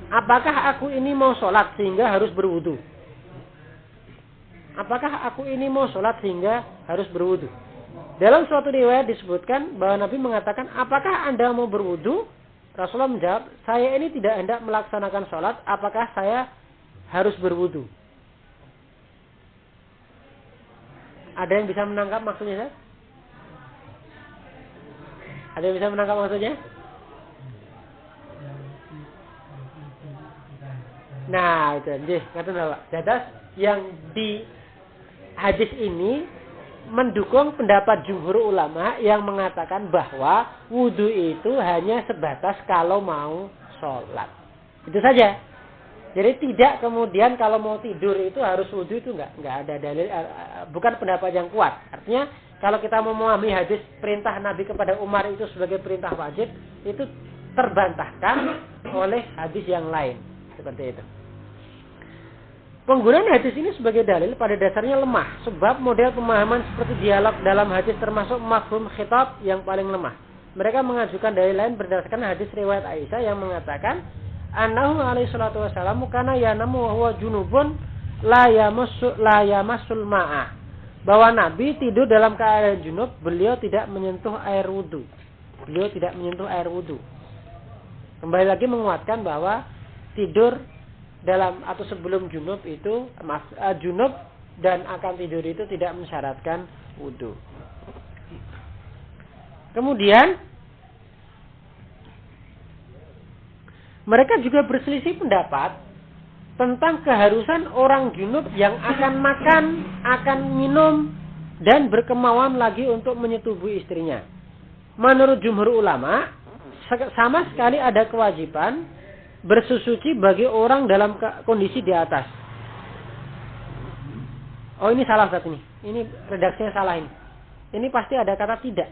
apakah aku ini mau sholat sehingga harus berwudu? Apakah aku ini mau sholat sehingga harus berwudu? Dalam suatu riwayat disebutkan bahwa Nabi mengatakan, apakah Anda mau berwudu? Rasulullah menjawab, saya ini tidak hendak melaksanakan sholat, apakah saya harus berwudu? Ada yang bisa menangkap maksudnya, Ustaz? Ada yang bisa menangkap maksudnya? Nah, itu nggih, ngaten Pak. Dados yang di hadis ini mendukung pendapat jumhur ulama yang mengatakan bahwa wudu itu hanya sebatas kalau mau sholat. Itu saja. Jadi tidak kemudian kalau mau tidur itu harus wudu, itu enggak ada dalil, bukan pendapat yang kuat. Artinya kalau kita mau memahami hadis perintah Nabi kepada Umar itu sebagai perintah wajib, itu terbantahkan oleh hadis yang lain. Seperti itu. Penggunaan hadis ini sebagai dalil pada dasarnya lemah, sebab model pemahaman seperti dialog dalam hadis termasuk mafhum khitab yang paling lemah. Mereka mengajukan dalil lain berdasarkan hadis riwayat Aisyah yang mengatakan, annahu alaihi salatu wasallam kana yanamu wa huwa junubun la yamassul ma'a. Bahwa Nabi tidur dalam keadaan junub, beliau tidak menyentuh air wudu. Beliau tidak menyentuh air wudu. Kembali lagi menguatkan bahwa tidur dalam atau sebelum junub itu junub dan akan tidur itu tidak mensyaratkan wudu. Kemudian mereka juga berselisih pendapat tentang keharusan orang junub yang akan makan, akan minum dan berkemauan lagi untuk menyetubuhi istrinya. Menurut jumhur ulama, sama sekali ada kewajiban bersuci bagi orang dalam kondisi di atas. Oh, ini salah Ustaz ini. Ini redaksinya salah ini. Ini pasti ada kata tidak.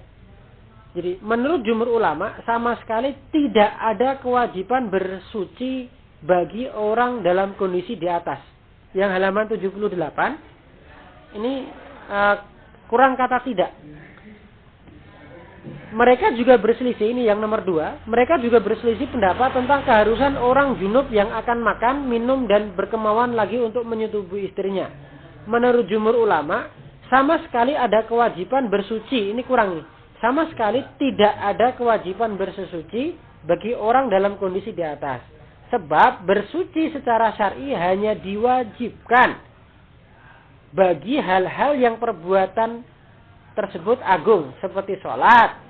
Jadi menurut jumhur ulama sama sekali tidak ada kewajiban bersuci bagi orang dalam kondisi di atas. Yang halaman 78 ini kurang kata tidak. Mereka juga berselisih, ini yang nomor 2. Mereka juga berselisih pendapat tentang keharusan orang junub yang akan makan, minum dan berkemauan lagi untuk menyetubuhi istrinya. Menurut jumhur ulama, sama sekali ada kewajiban bersuci. Ini kurang nih. Sama sekali tidak ada kewajiban bersuci bagi orang dalam kondisi di atas. Sebab bersuci secara syar'i hanya diwajibkan bagi hal-hal yang perbuatan tersebut agung seperti sholat.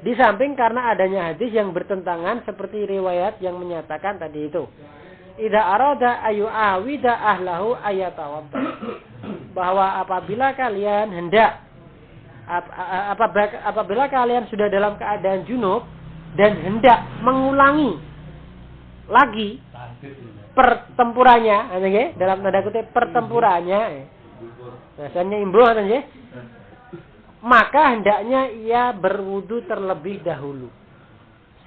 Di samping karena adanya hadis yang bertentangan seperti riwayat yang menyatakan tadi itu. Idza arada ayu awida ahlahu ayatawadda. Bahwa apabila kalian hendak apabila kalian sudah dalam keadaan junub dan hendak mengulangi lagi pertempurannya, dalam tanda kutip pertempurannya, biasanya imbuh katanya, maka hendaknya ia berwudu terlebih dahulu.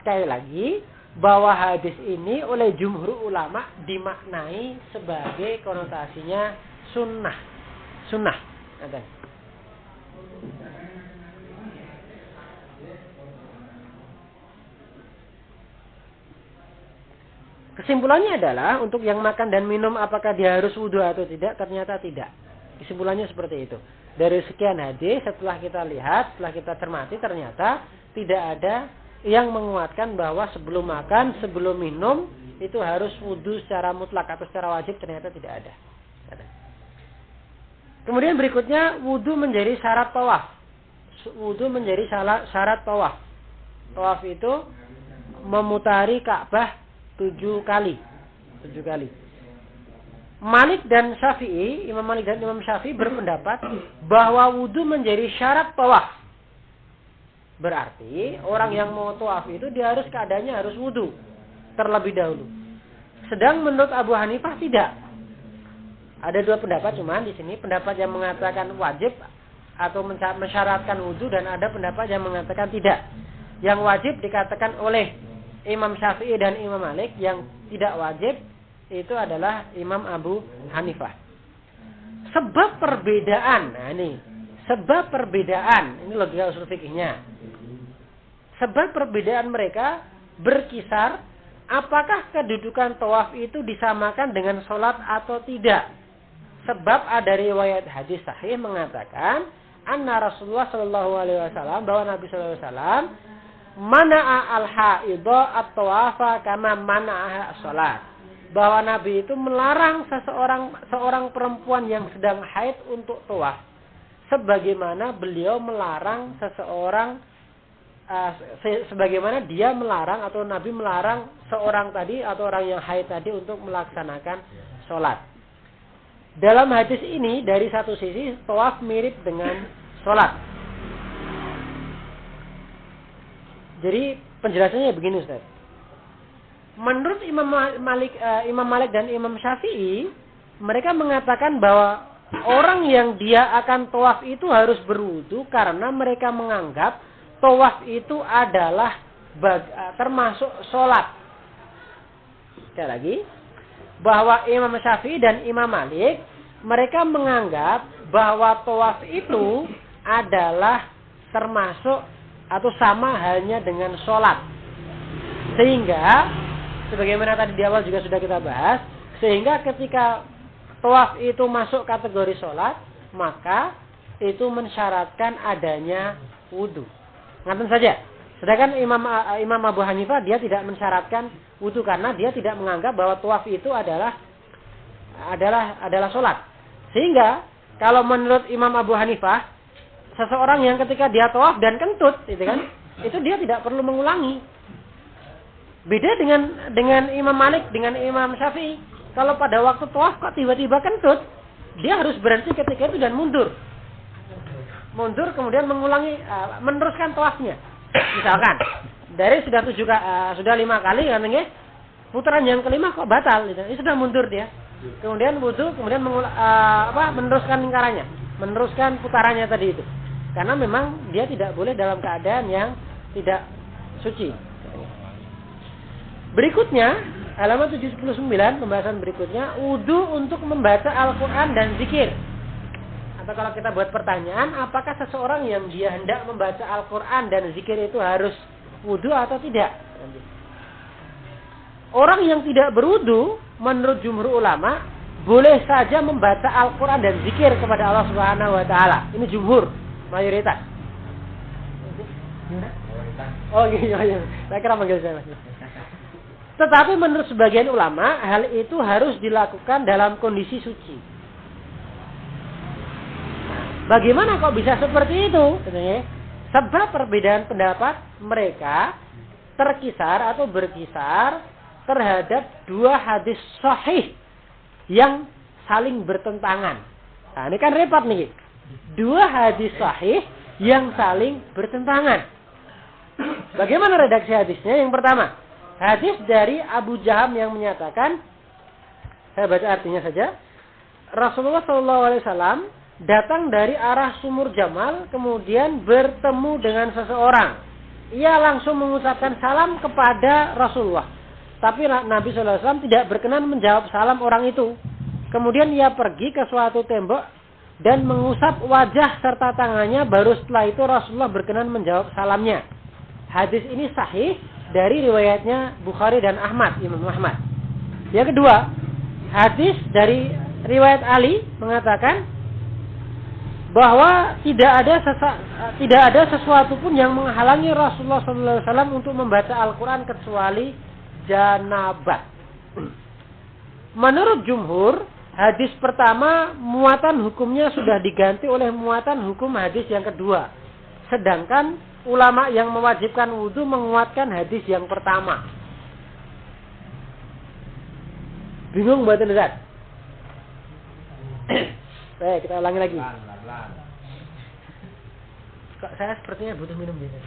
Sekali lagi, bahwa hadis ini oleh jumhur ulama dimaknai sebagai konotasinya sunnah. Sunnah. Kesimpulannya adalah untuk yang makan dan minum apakah dia harus wudu atau tidak? Ternyata tidak. Kesimpulannya seperti itu. Dari sekian hadis setelah kita lihat, setelah kita cermati, ternyata tidak ada yang menguatkan bahwa sebelum makan, sebelum minum itu harus wudu secara mutlak atau secara wajib. Ternyata tidak ada. Kemudian berikutnya wudu menjadi syarat tawaf. Wudu menjadi syarat tawaf. Tawaf itu memutari Ka'bah 7 kali. Malik dan Syafi'i, Imam Malik dan Imam Syafi'i berpendapat bahwa wudu menjadi syarat tawaf. Berarti orang yang mau tawaf itu dia keadaannya harus wudu terlebih dahulu. Sedang menurut Abu Hanifah tidak. Ada 2 pendapat cuman di sini pendapat yang mengatakan wajib atau mensyaratkan wudu, dan ada pendapat yang mengatakan tidak. Yang wajib dikatakan oleh Imam Syafi'i dan Imam Malik, yang tidak wajib itu adalah Imam Abu Hanifah. Sebab perbedaan, sebab perbedaan, ini logika usul fikihnya. Sebab perbedaan mereka berkisar, apakah kedudukan tawaf itu disamakan dengan sholat atau tidak. Sebab ada riwayat hadis sahih mengatakan, anna Rasulullah sallallahu alaihi wasallam, bahwa Nabi sallallahu alaihi wasallam mana'a al-haidha at-tawafa kama mana'a sholat. Bahwa Nabi itu melarang seorang perempuan yang sedang haid untuk tawaf, sebagaimana beliau melarang sebagaimana dia melarang atau Nabi melarang seorang tadi atau orang yang haid tadi untuk melaksanakan sholat. Dalam hadis ini dari satu sisi tawaf mirip dengan sholat. Jadi penjelasannya begini, Ustaz. Menurut Imam Malik dan Imam Syafi'i, mereka mengatakan bahwa orang yang dia akan tawaf itu harus berwudu karena mereka menganggap tawaf itu adalah termasuk sholat. Sekali lagi, bahwa Imam Syafi'i dan Imam Malik, mereka menganggap bahwa tawaf itu adalah termasuk atau sama halnya dengan sholat. Sehingga, sebagaimana tadi di awal juga sudah kita bahas, sehingga ketika tawaf itu masuk kategori sholat, maka itu mensyaratkan adanya wudu. Ngaten saja. Sedangkan Imam Abu Hanifah dia tidak mensyaratkan wudu karena dia tidak menganggap bahwa tawaf itu adalah sholat. Sehingga kalau menurut Imam Abu Hanifah, seseorang yang ketika dia tawaf dan kentut, itu dia tidak perlu mengulangi. Beda dengan Imam Malik, dengan Imam Syafi'i. Kalau pada waktu tawaf kok tiba-tiba kentut, dia harus berhenti ketika itu dan mundur. Mundur kemudian mengulangi, meneruskan tawafnya. Misalkan dari sudah 5 kali kan, putaran yang kelima kok batal, ini sudah mundur dia. Kemudian wudu, kemudian meneruskan lingkarannya, meneruskan putarannya tadi itu. Karena memang dia tidak boleh dalam keadaan yang tidak suci. Berikutnya, halaman 79, pembahasan berikutnya, wudu untuk membaca Al-Quran dan zikir. Atau kalau kita buat pertanyaan, apakah seseorang yang dia hendak membaca Al-Quran dan zikir itu harus wudu atau tidak? Orang yang tidak berwudu, menurut jumhur ulama, boleh saja membaca Al-Quran dan zikir kepada Allah Subhanahu Wa Taala. Ini jumhur, mayoritas. Oh iya. Saya kira manggil saya. Tetapi menurut sebagian ulama, hal itu harus dilakukan dalam kondisi suci. Bagaimana kok bisa seperti itu? Sebab perbedaan pendapat mereka terkisar atau berkisar terhadap 2 hadis sahih yang saling bertentangan. Nah, ini kan repot nih. 2 hadis sahih yang saling bertentangan. Bagaimana redaksi hadisnya? Yang pertama, hadis dari Abu Jaham yang menyatakan, saya baca artinya saja. Rasulullah SAW datang dari arah sumur Jamal, kemudian bertemu dengan seseorang. Ia langsung mengucapkan salam kepada Rasulullah. Tapi Nabi SAW tidak berkenan menjawab salam orang itu. Kemudian ia pergi ke suatu tembok dan mengusap wajah serta tangannya. Baru setelah itu Rasulullah berkenan menjawab salamnya. Hadis ini sahih dari riwayatnya Bukhari dan Ahmad, Imam Ahmad. Yang kedua, hadis dari riwayat Ali mengatakan bahwa tidak ada sesuatu pun yang menghalangi Rasulullah SAW untuk membaca Al-Quran kecuali janabah. Menurut jumhur, hadis pertama muatan hukumnya sudah diganti oleh muatan hukum hadis yang kedua. Sedangkan ulama yang mewajibkan wudu menguatkan hadis yang pertama. Bingung buatan Ustaz? Baik, kita ulangi lagi. Kok saya sepertinya butuh minum gitu.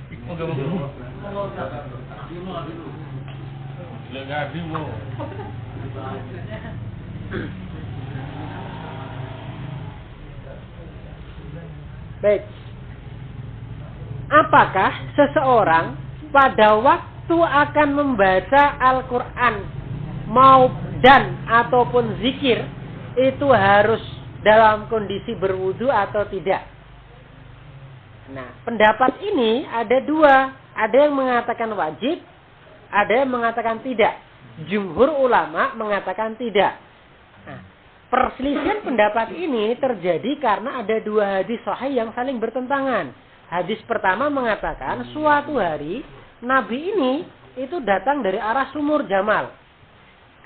Baik. Apakah seseorang pada waktu akan membaca Al-Quran ataupun zikir itu harus dalam kondisi berwudu atau tidak? Nah, pendapat ini ada dua. Ada yang mengatakan wajib, ada yang mengatakan tidak. Jumhur ulama mengatakan tidak. Nah, perselisihan pendapat ini terjadi karena ada dua hadis sahih yang saling bertentangan. Hadis pertama mengatakan suatu hari Nabi ini itu datang dari arah sumur Jamal.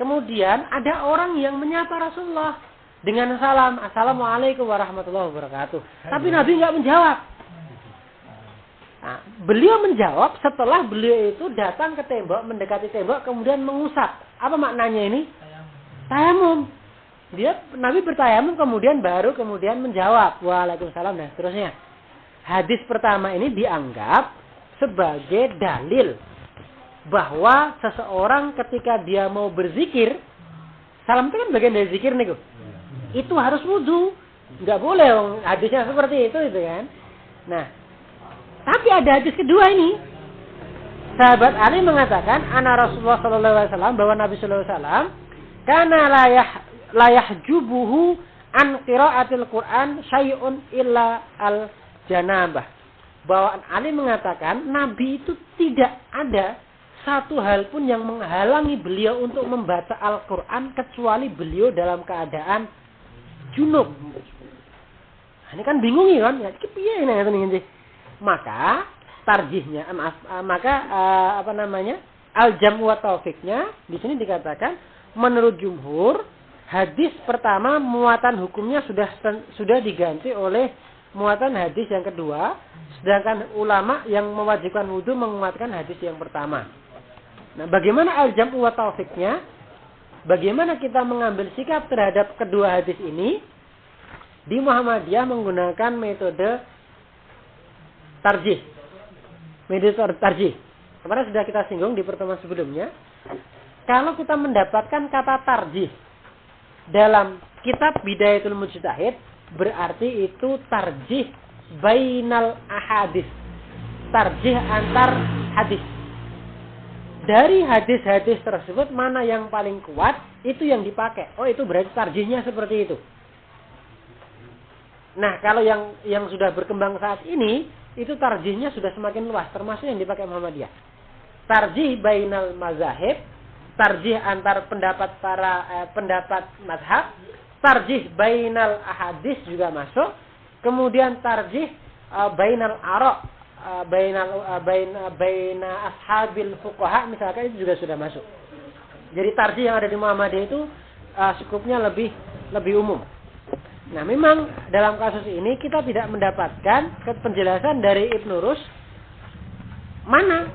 Kemudian ada orang yang menyapa Rasulullah dengan salam, Assalamualaikum warahmatullahi wabarakatuh. Tapi Nabi nggak menjawab. Nah, beliau menjawab setelah beliau itu datang ke tembok, mendekati tembok, kemudian mengusap. Apa maknanya ini? Tayamum. Nabi bertayamum kemudian menjawab. Waalaikumsalam dan seterusnya. Hadis pertama ini dianggap sebagai dalil bahwa seseorang ketika dia mau berzikir, salam itu kan bagian dari zikir nih, itu harus wudu. Nggak boleh, hadisnya seperti itu kan. Nah, tapi ada hadis kedua ini. Sahabat Ali mengatakan, ana Rasulullah sallallahu alaihi wasallam, bahwa Nabi sallallahu alaihi wasallam kana la yahjubuhu an qiraatil Qur'an syai'un illa al janabah. Bahwa Ali mengatakan Nabi itu tidak ada satu hal pun yang menghalangi beliau untuk membaca Al-Quran kecuali beliau dalam keadaan junub. Ini kan bingung ya kan? Maka tarjihnya, al-jam' wa taufiknya di sini dikatakan menurut jumhur hadis pertama muatan hukumnya sudah diganti oleh muatan hadis yang kedua, sedangkan ulama yang mewajibkan wudu menguatkan hadis yang pertama. Nah, bagaimana al-jam'u wa taufiknya? Bagaimana kita mengambil sikap terhadap kedua hadis ini? Di Muhammadiyah menggunakan metode tarjih. Metode tarjih. Kemarin sudah kita singgung di pertemuan sebelumnya. Kalau kita mendapatkan kata tarjih dalam kitab Bidayatul Mujtahid, berarti itu tarjih bainal ahadis. Tarjih antar hadis. Dari hadis-hadis tersebut mana yang paling kuat, itu yang dipakai. Oh, itu berarti tarjihnya seperti itu. Nah, kalau yang sudah berkembang saat ini, itu tarjihnya sudah semakin luas, termasuk yang dipakai Muhammadiyah. Tarjih bainal mazahib, tarjih antar pendapat pendapat mazhab, tarjih bainal ahadis juga masuk. Kemudian tarjih bainal ara', baina ashabil fuqaha misalkan, itu juga sudah masuk. Jadi tarjih yang ada di Muhammadiyah itu cukupnya lebih umum. Nah, memang dalam kasus ini kita tidak mendapatkan penjelasan dari Ibnu Rus mana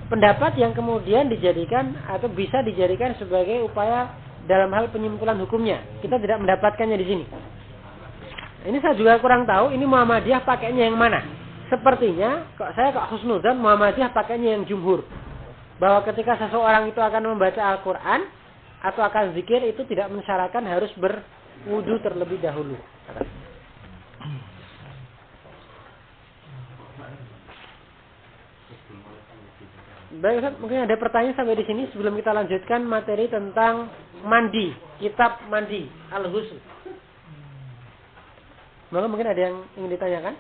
pendapat yang kemudian dijadikan atau bisa dijadikan sebagai upaya dalam hal penyimpulan hukumnya. Kita tidak mendapatkannya di sini. Ini saya juga kurang tahu ini Muhammadiyah pakainya yang mana. Sepertinya saya husnudzan Muhammadiyah pakainya yang jumhur. Bahwa ketika seseorang itu akan membaca Al-Quran atau akan zikir, itu tidak mensyaratkan harus berwudu terlebih dahulu. Baik, Ustaz, mungkin ada pertanyaan sampai di sini sebelum kita lanjutkan materi tentang mandi, kitab mandi, Al-Ghusl. Mungkin ada yang ingin ditanyakan?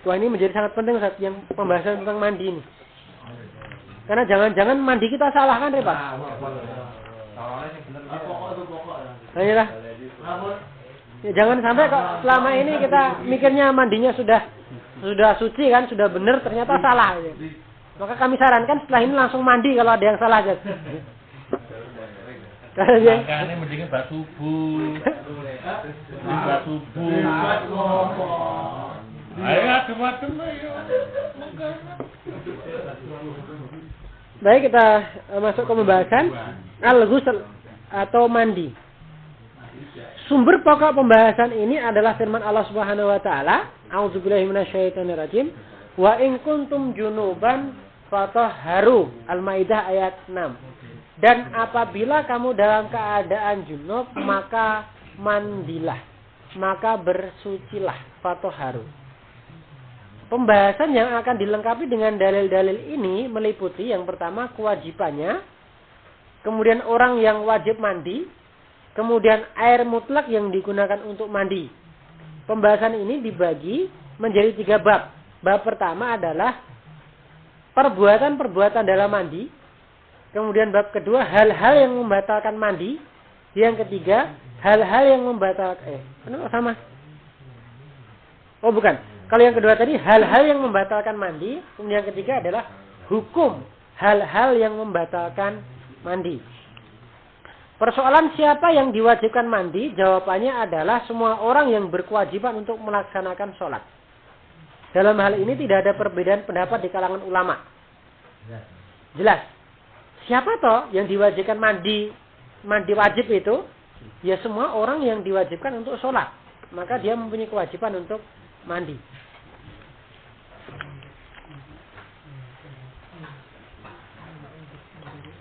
Wah, ini menjadi sangat penting, Ustaz, yang pembahasan tentang mandi ini. Karena jangan-jangan mandi kita salah kan, Pak? Ayolah. Ya, jangan sampai kok selama ini kita mikirnya mandinya sudah suci kan, sudah benar, ternyata salah. Maka kami sarankan setelah ini langsung mandi kalau ada yang salah aja. Makanya mendingan bak subuh. Ayo adem-adem ayo. Baik, kita masuk ke pembahasan Al-Ghusl atau mandi. Sumber pokok pembahasan ini adalah firman Allah Subhanahu wa taala, A'udzubillahi minasyaitonirrajim, wa in kuntum junuban fatahharu. Al-Maidah ayat 6. Dan apabila kamu dalam keadaan junub, maka mandilah, maka bersucilah, fatoharu. Pembahasan yang akan dilengkapi dengan dalil-dalil ini meliputi yang pertama kewajibannya, kemudian orang yang wajib mandi, kemudian air mutlak yang digunakan untuk mandi. Pembahasan ini dibagi menjadi 3 bab. Bab pertama adalah perbuatan-perbuatan dalam mandi. Kemudian bab kedua hal-hal yang membatalkan mandi. Yang ketiga hal-hal yang membatalkan sama. Oh bukan. Kalau yang kedua tadi hal-hal yang membatalkan mandi. Kemudian yang ketiga adalah hukum hal-hal yang membatalkan mandi. Persoalan siapa yang diwajibkan mandi? Jawabannya adalah semua orang yang berkewajiban untuk melaksanakan sholat. Dalam hal ini tidak ada perbedaan pendapat di kalangan ulama. Jelas. Siapa toh yang diwajibkan mandi wajib itu? Ya semua orang yang diwajibkan untuk sholat. Maka dia mempunyai kewajiban untuk mandi.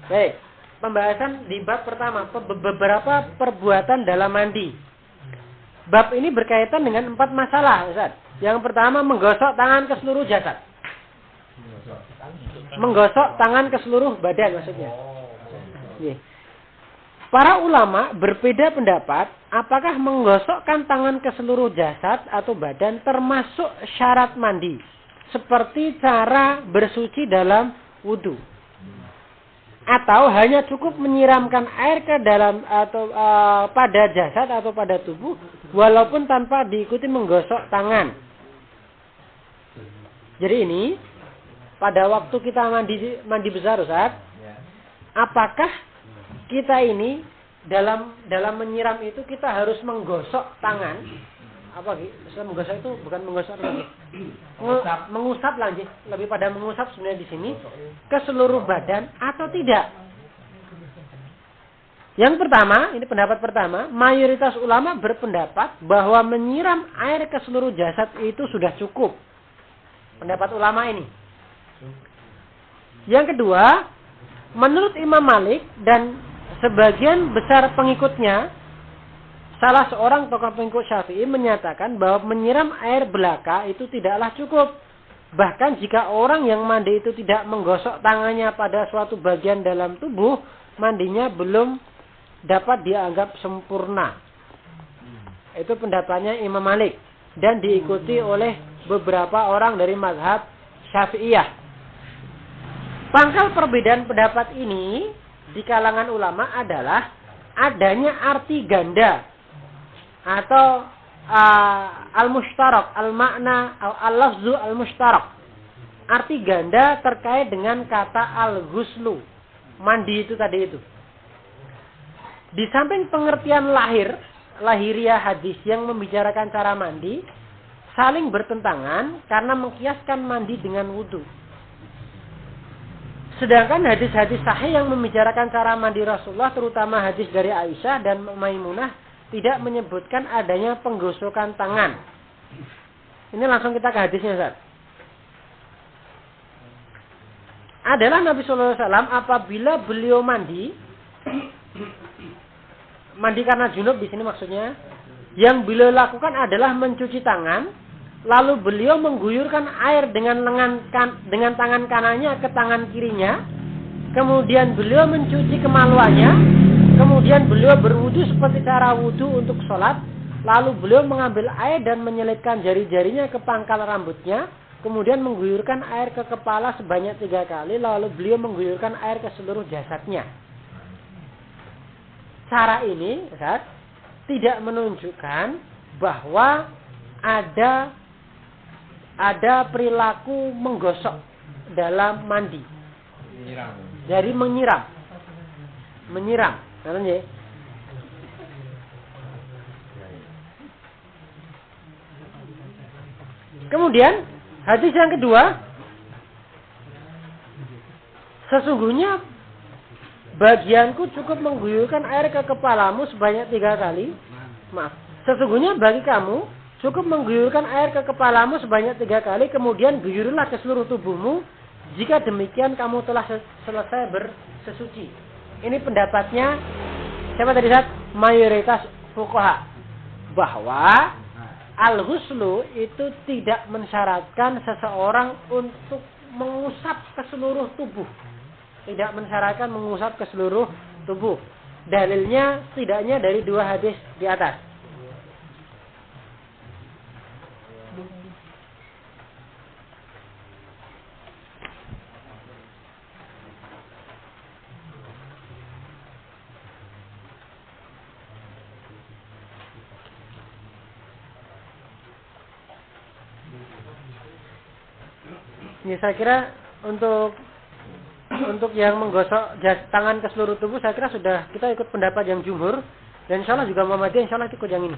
Baik. Pembahasan di bab pertama. Beberapa perbuatan dalam mandi. Bab ini berkaitan dengan 4 masalah, Ustaz. Yang pertama menggosok tangan ke seluruh jasad. Menggosok tangan ke seluruh badan maksudnya. Para ulama berbeda pendapat apakah menggosokkan tangan ke seluruh jasad atau badan termasuk syarat mandi. Seperti cara bersuci dalam wudu. Atau hanya cukup menyiramkan air ke dalam atau pada jasad atau pada tubuh walaupun tanpa diikuti menggosok tangan. Jadi ini pada waktu kita mandi besar Ustaz, apakah kita ini dalam menyiram itu kita harus menggosok tangan? Apa gitu? Menggosok itu bukan menggosok lagi. Mengusap lagi, lebih pada mengusap sebenarnya di sini ke seluruh badan atau tidak? Yang pertama, ini pendapat pertama, mayoritas ulama berpendapat bahwa menyiram air ke seluruh jasad itu sudah cukup. Pendapat ulama ini. Yang kedua, menurut Imam Malik dan sebagian besar pengikutnya, salah seorang tokoh pengikut Syafi'i menyatakan bahwa menyiram air belaka itu tidaklah cukup. Bahkan jika orang yang mandi itu tidak menggosok tangannya pada suatu bagian dalam tubuh, mandinya belum dapat dianggap sempurna. Itu pendapatnya Imam Malik dan diikuti oleh beberapa orang dari mazhab Syafi'iyah. Pangkal perbedaan pendapat ini di kalangan ulama adalah adanya arti ganda atau al-mushtarak, al-makna al-lafzu al-mushtarak. Arti ganda terkait dengan kata al-ghuslu, mandi itu tadi itu. Di samping pengertian lahiriah hadis yang membicarakan cara mandi, saling bertentangan karena mengkiaskan mandi dengan wudu. Sedangkan hadis-hadis sahih yang membicarakan cara mandi Rasulullah, terutama hadis dari Aisyah dan Maimunah, tidak menyebutkan adanya penggosokan tangan. Ini langsung kita ke hadisnya, Ustaz. Adalah Nabi sallallahu alaihi wasallam apabila beliau mandi karena junub di sini maksudnya, yang beliau lakukan adalah mencuci tangan. Lalu beliau mengguyurkan air dengan tangan kanannya ke tangan kirinya. Kemudian beliau mencuci kemaluannya. Kemudian beliau berwudu seperti cara wudu untuk sholat. Lalu beliau mengambil air dan menyelitkan jari-jarinya ke pangkal rambutnya. Kemudian mengguyurkan air ke kepala sebanyak 3 kali. Lalu beliau mengguyurkan air ke seluruh jasadnya. Cara ini Ustaz, tidak menunjukkan bahwa ada perilaku menggosok dalam mandi. Jadi menyiram. Namanya. Kemudian hadis yang kedua, sesungguhnya bagianku cukup mengguyurkan air ke kepalamu sebanyak 3 kali. Sesungguhnya bagi kamu cukup mengguyurkan air ke kepalamu sebanyak 3 kali, kemudian guyurlah ke seluruh tubuhmu. Jika demikian kamu telah selesai bersesuci. ini pendapatnya siapa tadi Ustaz? Mayoritas fuqaha bahwa al-ghuslu itu tidak mensyaratkan seseorang untuk mengusap ke seluruh tubuh. Tidak mensyaratkan mengusap ke seluruh tubuh. Dalilnya setidaknya dari 2 hadis di atas. Ya, saya kira untuk yang menggosok tangan ke seluruh tubuh, saya kira sudah kita ikut pendapat yang jumhur, dan insyaallah juga Muhammadiyah insyaallah ikut yang ini.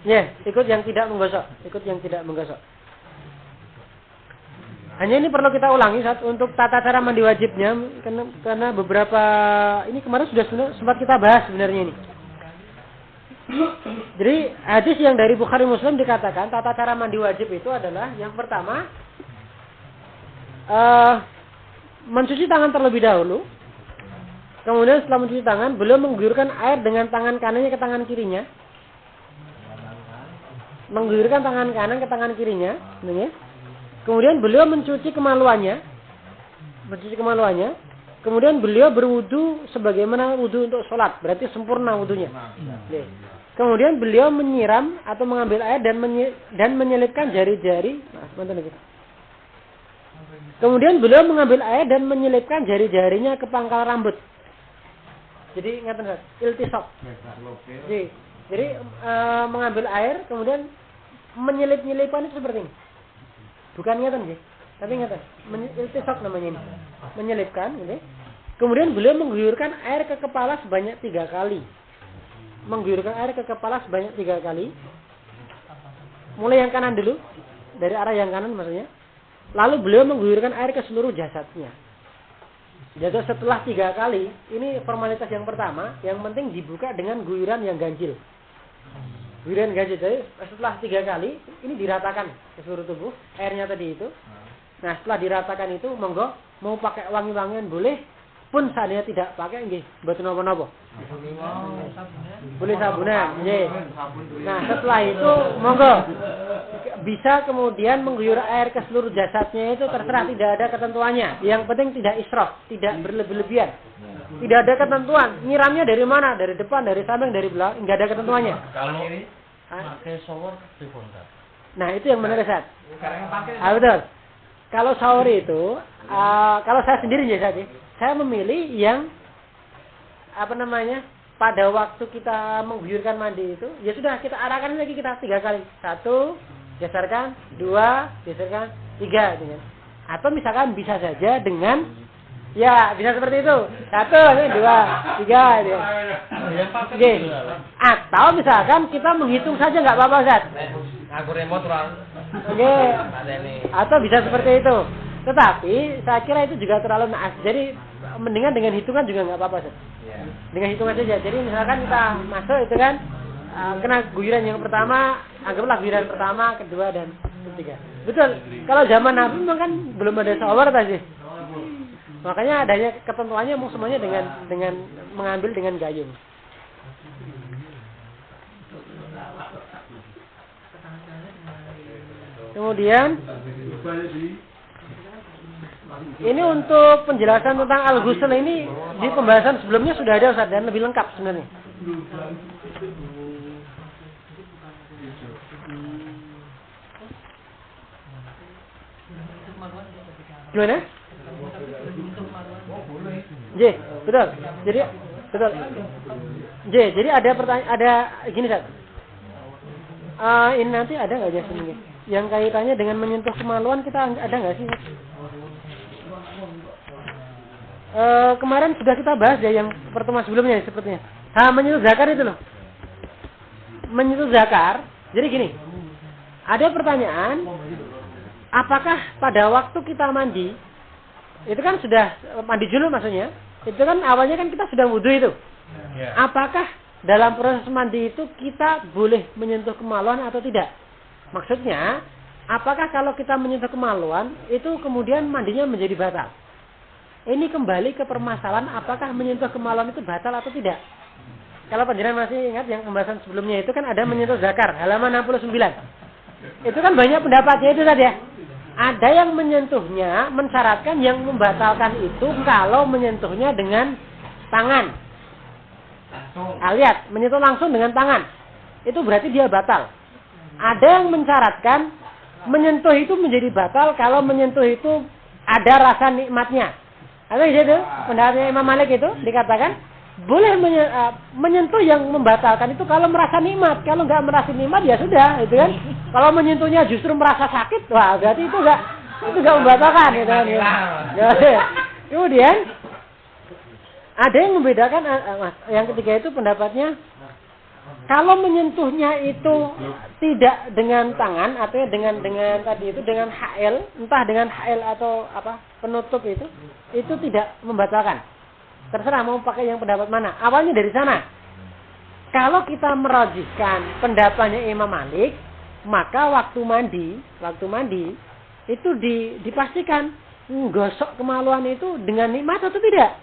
Ya, ikut yang tidak menggosok, Hanya ini perlu kita ulangi saat untuk tata cara mandi wajibnya, karena beberapa ini kemarin sudah sempat kita bahas sebenarnya ini. Jadi hadis yang dari Bukhari Muslim dikatakan tata cara mandi wajib itu adalah yang pertama mencuci tangan terlebih dahulu. Kemudian setelah mencuci tangan beliau mengguyurkan air dengan tangan kanannya ke tangan kirinya. Mengguyurkan tangan kanan ke tangan kirinya, Kemudian beliau mencuci kemaluannya. Kemudian beliau berwudu sebagaimana wudu untuk sholat, berarti sempurna wudunya. Kemudian beliau menyiram atau mengambil air dan menyelipkan jari-jari. Kemudian beliau mengambil air dan menyelipkan jari-jarinya ke pangkal rambut. Jadi ingat iltisaq. Jadi mengambil air kemudian menyelip-nyelipkan itu seperti ini. Bukan ingatan sih, tapi ingatan. Iltisaq namanya ini. Menyelipkan, gitu. Kemudian beliau mengguyurkan air ke kepala sebanyak 3 kali. Mulai yang kanan dulu, dari arah yang kanan maksudnya. Lalu beliau mengguyurkan air ke seluruh jasadnya. Jadi setelah 3 kali, ini formalitas yang pertama, yang penting dibuka dengan guyuran yang ganjil. Jadi setelah 3 kali, ini diratakan ke seluruh tubuh, airnya tadi itu. Nah setelah diratakan itu, monggo mau pakai wangi-wangian boleh. Pun seandainya tidak pakai nggih mboten napa-napa. Boleh sabunan, nggih. Nah, setelah itu monggo bisa kemudian mengguyur air ke seluruh jasadnya itu terserah, tidak ada ketentuannya. Yang penting tidak israf, tidak berlebihan. Tidak ada ketentuan. Nyiramnya dari mana? Dari depan, dari samping, dari belakang, enggak ada ketentuannya. Kalau pakai shower dipontar. Nah, itu yang benar Ustaz. Betul. Kalau shower itu kalau saya sendiri ya Ustaz, saya memilih yang pada waktu kita mengguyurkan mandi itu, ya sudah kita arahkan lagi kita 3 kali. 1, geserkan, 2, geserkan, 3 gitu. Atau misalkan bisa saja dengan bisa seperti itu. 1, 2, 3 gitu. Oke. Atau misalkan kita menghitung saja enggak apa-apa, Ustaz. Aku remote, Bang. Oke. Atau bisa seperti itu. Tetapi saya kira itu juga terlalu naas. Jadi mendingan dengan hitungan juga nggak apa-apa, Ustaz. Dengan hitungan saja. Jadi misalkan kita masuk itu kan kena guyuran yang pertama, anggaplah guyuran pertama, kedua dan ketiga. Betul. Kalau zaman Nabi memang kan belum ada shower tadi. Makanya adanya ketentuannya semuanya dengan mengambil dengan gayung. Kemudian ini untuk penjelasan tentang al-ghusl ini di pembahasan sebelumnya sudah ada Ustaz dan lebih lengkap sebenarnya. Gimana? Betul. Jadi ada pertanyaan, ada gini Ustaz. Ini nanti ada nggak ya sebenarnya? Yang kaitannya dengan menyentuh kemaluan kita ada nggak sih? Kemarin sudah kita bahas ya yang pertemuan sebelumnya sepertinya. Menyentuh zakar itu loh. Menyentuh zakar. Jadi gini. Ada pertanyaan, apakah pada waktu kita mandi, itu kan sudah mandi junub maksudnya, itu kan awalnya kan kita sudah wudu itu. Apakah dalam proses mandi itu kita boleh menyentuh kemaluan atau tidak? Maksudnya, apakah kalau kita menyentuh kemaluan itu kemudian mandinya menjadi batal? Ini kembali ke permasalahan apakah menyentuh kemaluan itu batal atau tidak. Kalau penjelasan masih ingat yang pembahasan sebelumnya itu kan ada menyentuh zakar halaman 69. Itu kan banyak pendapatnya itu tadi ya. Ada yang menyentuhnya mensyaratkan yang membatalkan itu kalau menyentuhnya dengan tangan. Lihat, menyentuh langsung dengan tangan. Itu berarti dia batal. Ada yang mensyaratkan menyentuh itu menjadi batal kalau menyentuh itu ada rasa nikmatnya. Atau itu pendapatnya Imam Malik itu dikatakan boleh menyentuh yang membatalkan itu kalau merasa nikmat. Kalau nggak merasa nikmat ya sudah, itu kan. Kalau menyentuhnya justru merasa sakit, wah berarti itu nggak membatalkan, gitu kan. Kemudian ada yang membedakan, yang ketiga itu pendapatnya kalau menyentuhnya itu tidak dengan tangan atau dengan tadi itu dengan hail, entah dengan hail atau apa penutup itu tidak membatalkan. Terserah mau pakai yang pendapat mana. Awalnya dari sana. Kalau kita merajihkan pendapatnya Imam Malik, maka waktu mandi itu dipastikan menggosok kemaluan itu dengan nikmat atau tidak.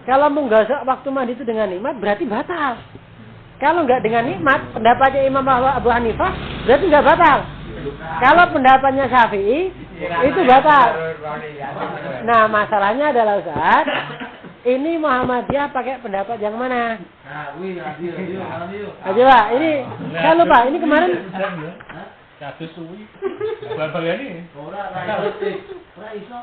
Kalau menggosok waktu mandi itu dengan nikmat berarti batal. Kalau enggak dengan nikmat, pendapatnya Imam Abu Hanifah berarti enggak batal. Kalau pendapatnya Syafi'i itu batal. Nah, masalahnya adalah Ustaz, ini Muhammadiyah pakai pendapat yang mana? Coba, ini saya lupa. Ini kemarin kados suwi. Babayane. Ora iso.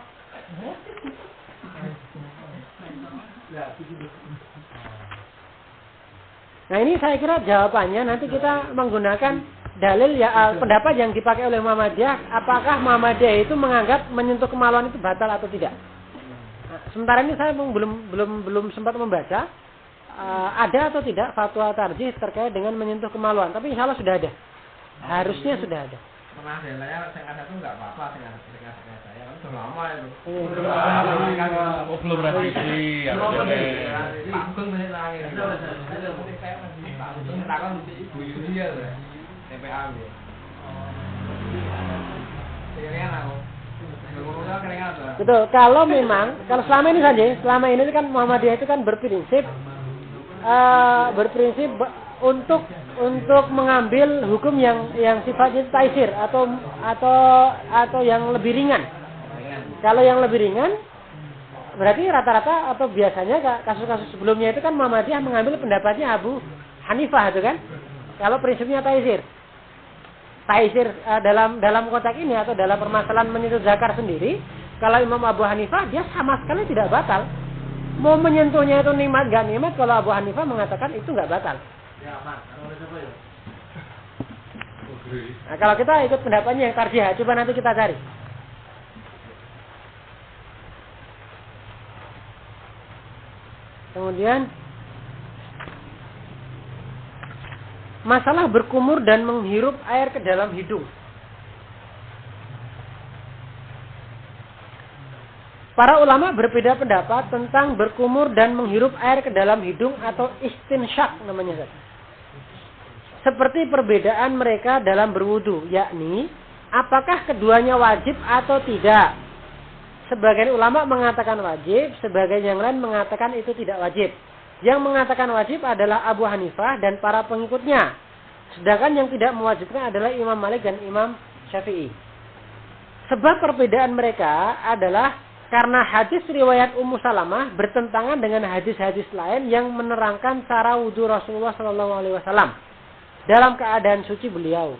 Nah, ini saya kira jawabannya nanti kita menggunakan dalil ya pendapat yang dipakai oleh Muhammadiyah. Apakah Muhammadiyah itu menganggap menyentuh kemaluan itu batal atau tidak? Nah, sementara ini saya belum sempat membaca ada atau tidak fatwa tarjih terkait dengan menyentuh kemaluan. Tapi insya Allah sudah ada. Harusnya sudah ada. Pernah ada saya ada tuh nggak apa-apa dengan saya kan sudah lama itu. Belum revisi. Langsung menit lagi. Takkan ibu dia TPA gitu. Betul. Kalau selama ini saja, selama ini kan Muhammadiyah itu kan berprinsip untuk mengambil hukum yang sifatnya taisir atau yang lebih ringan. Kalau yang lebih ringan berarti rata-rata atau biasanya kasus-kasus sebelumnya itu kan Muhammadiyah mengambil pendapatnya Abu Hanifah itu kan. Kalau prinsipnya taisir dalam konteks ini atau dalam permasalahan menyentuh zakar sendiri, kalau Imam Abu Hanifah dia sama sekali tidak batal. Mau menyentuhnya itu nikmat gak nikmat, kalau Abu Hanifah mengatakan itu gak batal. Nah, kalau kita ikut pendapatnya yang tarjih, coba nanti kita cari. Kemudian masalah berkumur dan menghirup air ke dalam hidung. Para ulama berbeda pendapat tentang berkumur dan menghirup air ke dalam hidung atau istinsyak namanya. Seperti perbedaan mereka dalam berwudu, yakni apakah keduanya wajib atau tidak. Sebagian ulama mengatakan wajib, sebagian yang lain mengatakan itu tidak wajib. Yang mengatakan wajib adalah Abu Hanifah dan para pengikutnya. Sedangkan yang tidak mewajibkan adalah Imam Malik dan Imam Syafi'i. Sebab perbedaan mereka adalah karena hadis riwayat Ummu Salamah bertentangan dengan hadis-hadis lain yang menerangkan cara wudu Rasulullah SAW dalam keadaan suci beliau.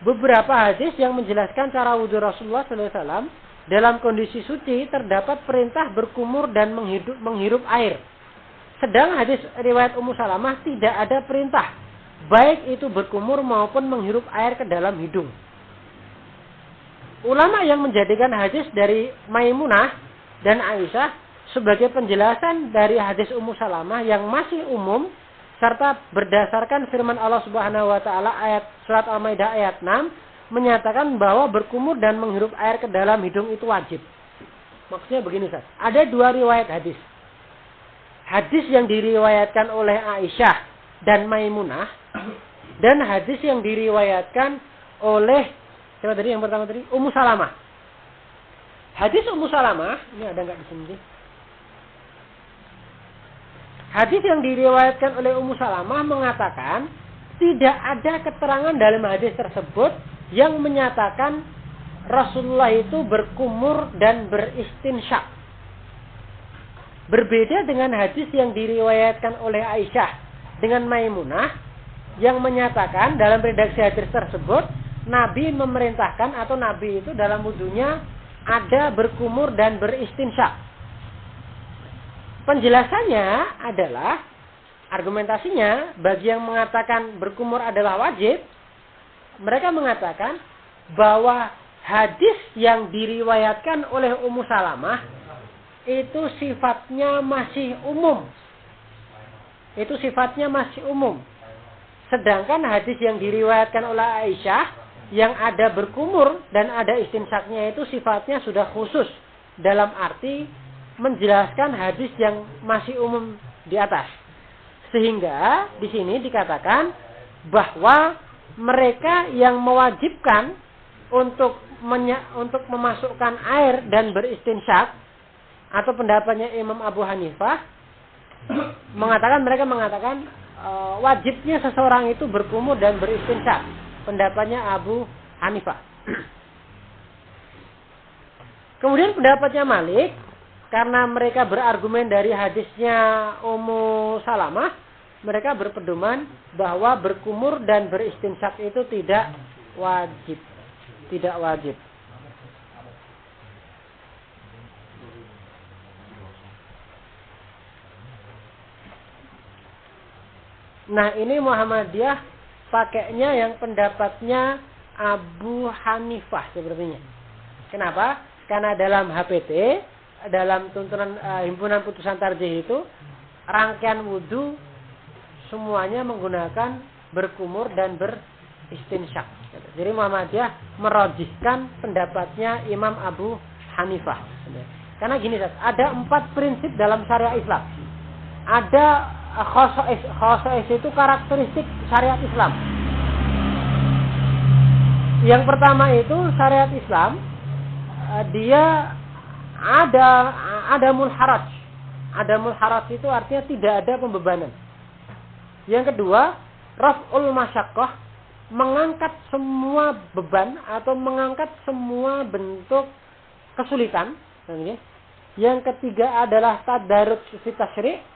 Beberapa hadis yang menjelaskan cara wudu Rasulullah SAW dalam kondisi suci terdapat perintah berkumur dan menghirup air. Sedang hadis riwayat Ummu Salamah tidak ada perintah, baik itu berkumur maupun menghirup air ke dalam hidung. Ulama yang menjadikan hadis dari Maimunah dan Aisyah sebagai penjelasan dari hadis Ummu Salamah yang masih umum serta berdasarkan firman Allah Subhanahu wa taala ayat surat Al-Maidah ayat 6 menyatakan bahwa berkumur dan menghirup air ke dalam hidung itu wajib. Maksudnya begini Ustaz, ada dua riwayat hadis. Hadis yang diriwayatkan oleh Aisyah dan Maimunah dan hadis yang diriwayatkan oleh Siapa tadi yang pertama tadi? Ummu Salamah. Hadis Ummu Salamah, ini ada enggak di sini? Hadis yang diriwayatkan oleh Ummu Salamah mengatakan tidak ada keterangan dalam hadis tersebut yang menyatakan Rasulullah itu berkumur dan beristinsyak. Berbeda dengan hadis yang diriwayatkan oleh Aisyah dengan Maimunah yang menyatakan dalam redaksi hadis tersebut Nabi memerintahkan atau Nabi itu dalam wudunya ada berkumur dan beristinsyak. Penjelasannya adalah argumentasinya bagi yang mengatakan berkumur adalah wajib, mereka mengatakan bahwa hadis yang diriwayatkan oleh Ummu Salamah itu sifatnya masih umum. Itu sifatnya masih umum. Sedangkan hadis yang diriwayatkan oleh Aisyah yang ada berkumur dan ada istinsaknya itu sifatnya sudah khusus dalam arti menjelaskan hadis yang masih umum di atas. Sehingga di sini dikatakan bahwa mereka yang mewajibkan untuk memasukkan air dan beristinsyak atau pendapatnya Imam Abu Hanifah mereka mengatakan wajibnya seseorang itu berkumur dan beristinsyak. Pendapatnya Abu Hanifah. Kemudian pendapatnya Malik, karena mereka berargumen dari hadisnya Ummu Salamah, mereka berpedoman bahwa berkumur dan beristinsyak itu tidak wajib. Tidak wajib. Nah, ini Muhammadiyah pakainya yang pendapatnya Abu Hanifah sepertinya. Kenapa? Karena dalam HPT, dalam tuntunan himpunan putusan tarjih itu, rangkaian wudu semuanya menggunakan berkumur dan beristinsyak. Jadi Muhammadiyah merojihkan pendapatnya Imam Abu Hanifah. Karena gini, ada 4 prinsip dalam syariat Islam. Ada khosais itu karakteristik syariat Islam. Yang pertama itu syariat Islam dia ada mulharaj. Ada mulharaj itu artinya tidak ada pembebanan. Yang kedua, raf'ul masyaqqah, mengangkat semua beban atau mengangkat semua bentuk kesulitan. Yang ketiga adalah tadarruj fi tasyri'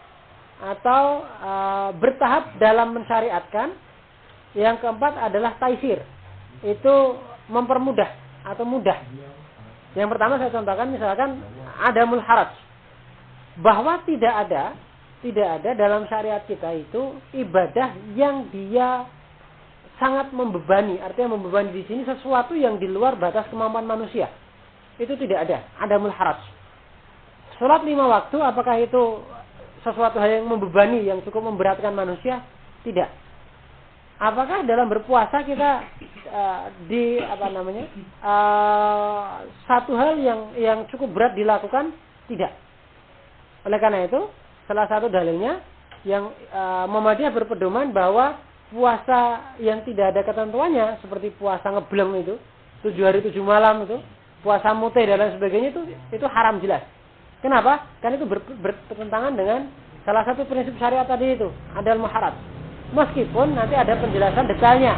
atau bertahap dalam mensyariatkan. Yang keempat adalah taisir, itu mempermudah atau mudah. Yang pertama saya contohkan misalkan ada mulharaj, bahwa tidak ada dalam syariat kita itu ibadah yang dia sangat membebani. Artinya membebani di sini sesuatu yang di luar batas kemampuan manusia. Itu tidak ada mulharaj. Salat 5 waktu, apakah itu sesuatu hal yang membebani, yang cukup memberatkan manusia? Tidak. Apakah dalam berpuasa kita satu hal yang cukup berat dilakukan? Tidak. Oleh karena itu, salah satu dalilnya yang Muhammadiyah berpedoman bahwa puasa yang tidak ada ketentuannya seperti puasa ngebleng itu 7 hari 7 malam itu, puasa mute dan lain sebagainya itu haram jelas. Kenapa? Karena itu bertentangan dengan salah satu prinsip syariat tadi itu, adal muharram. Meskipun nanti ada penjelasan detailnya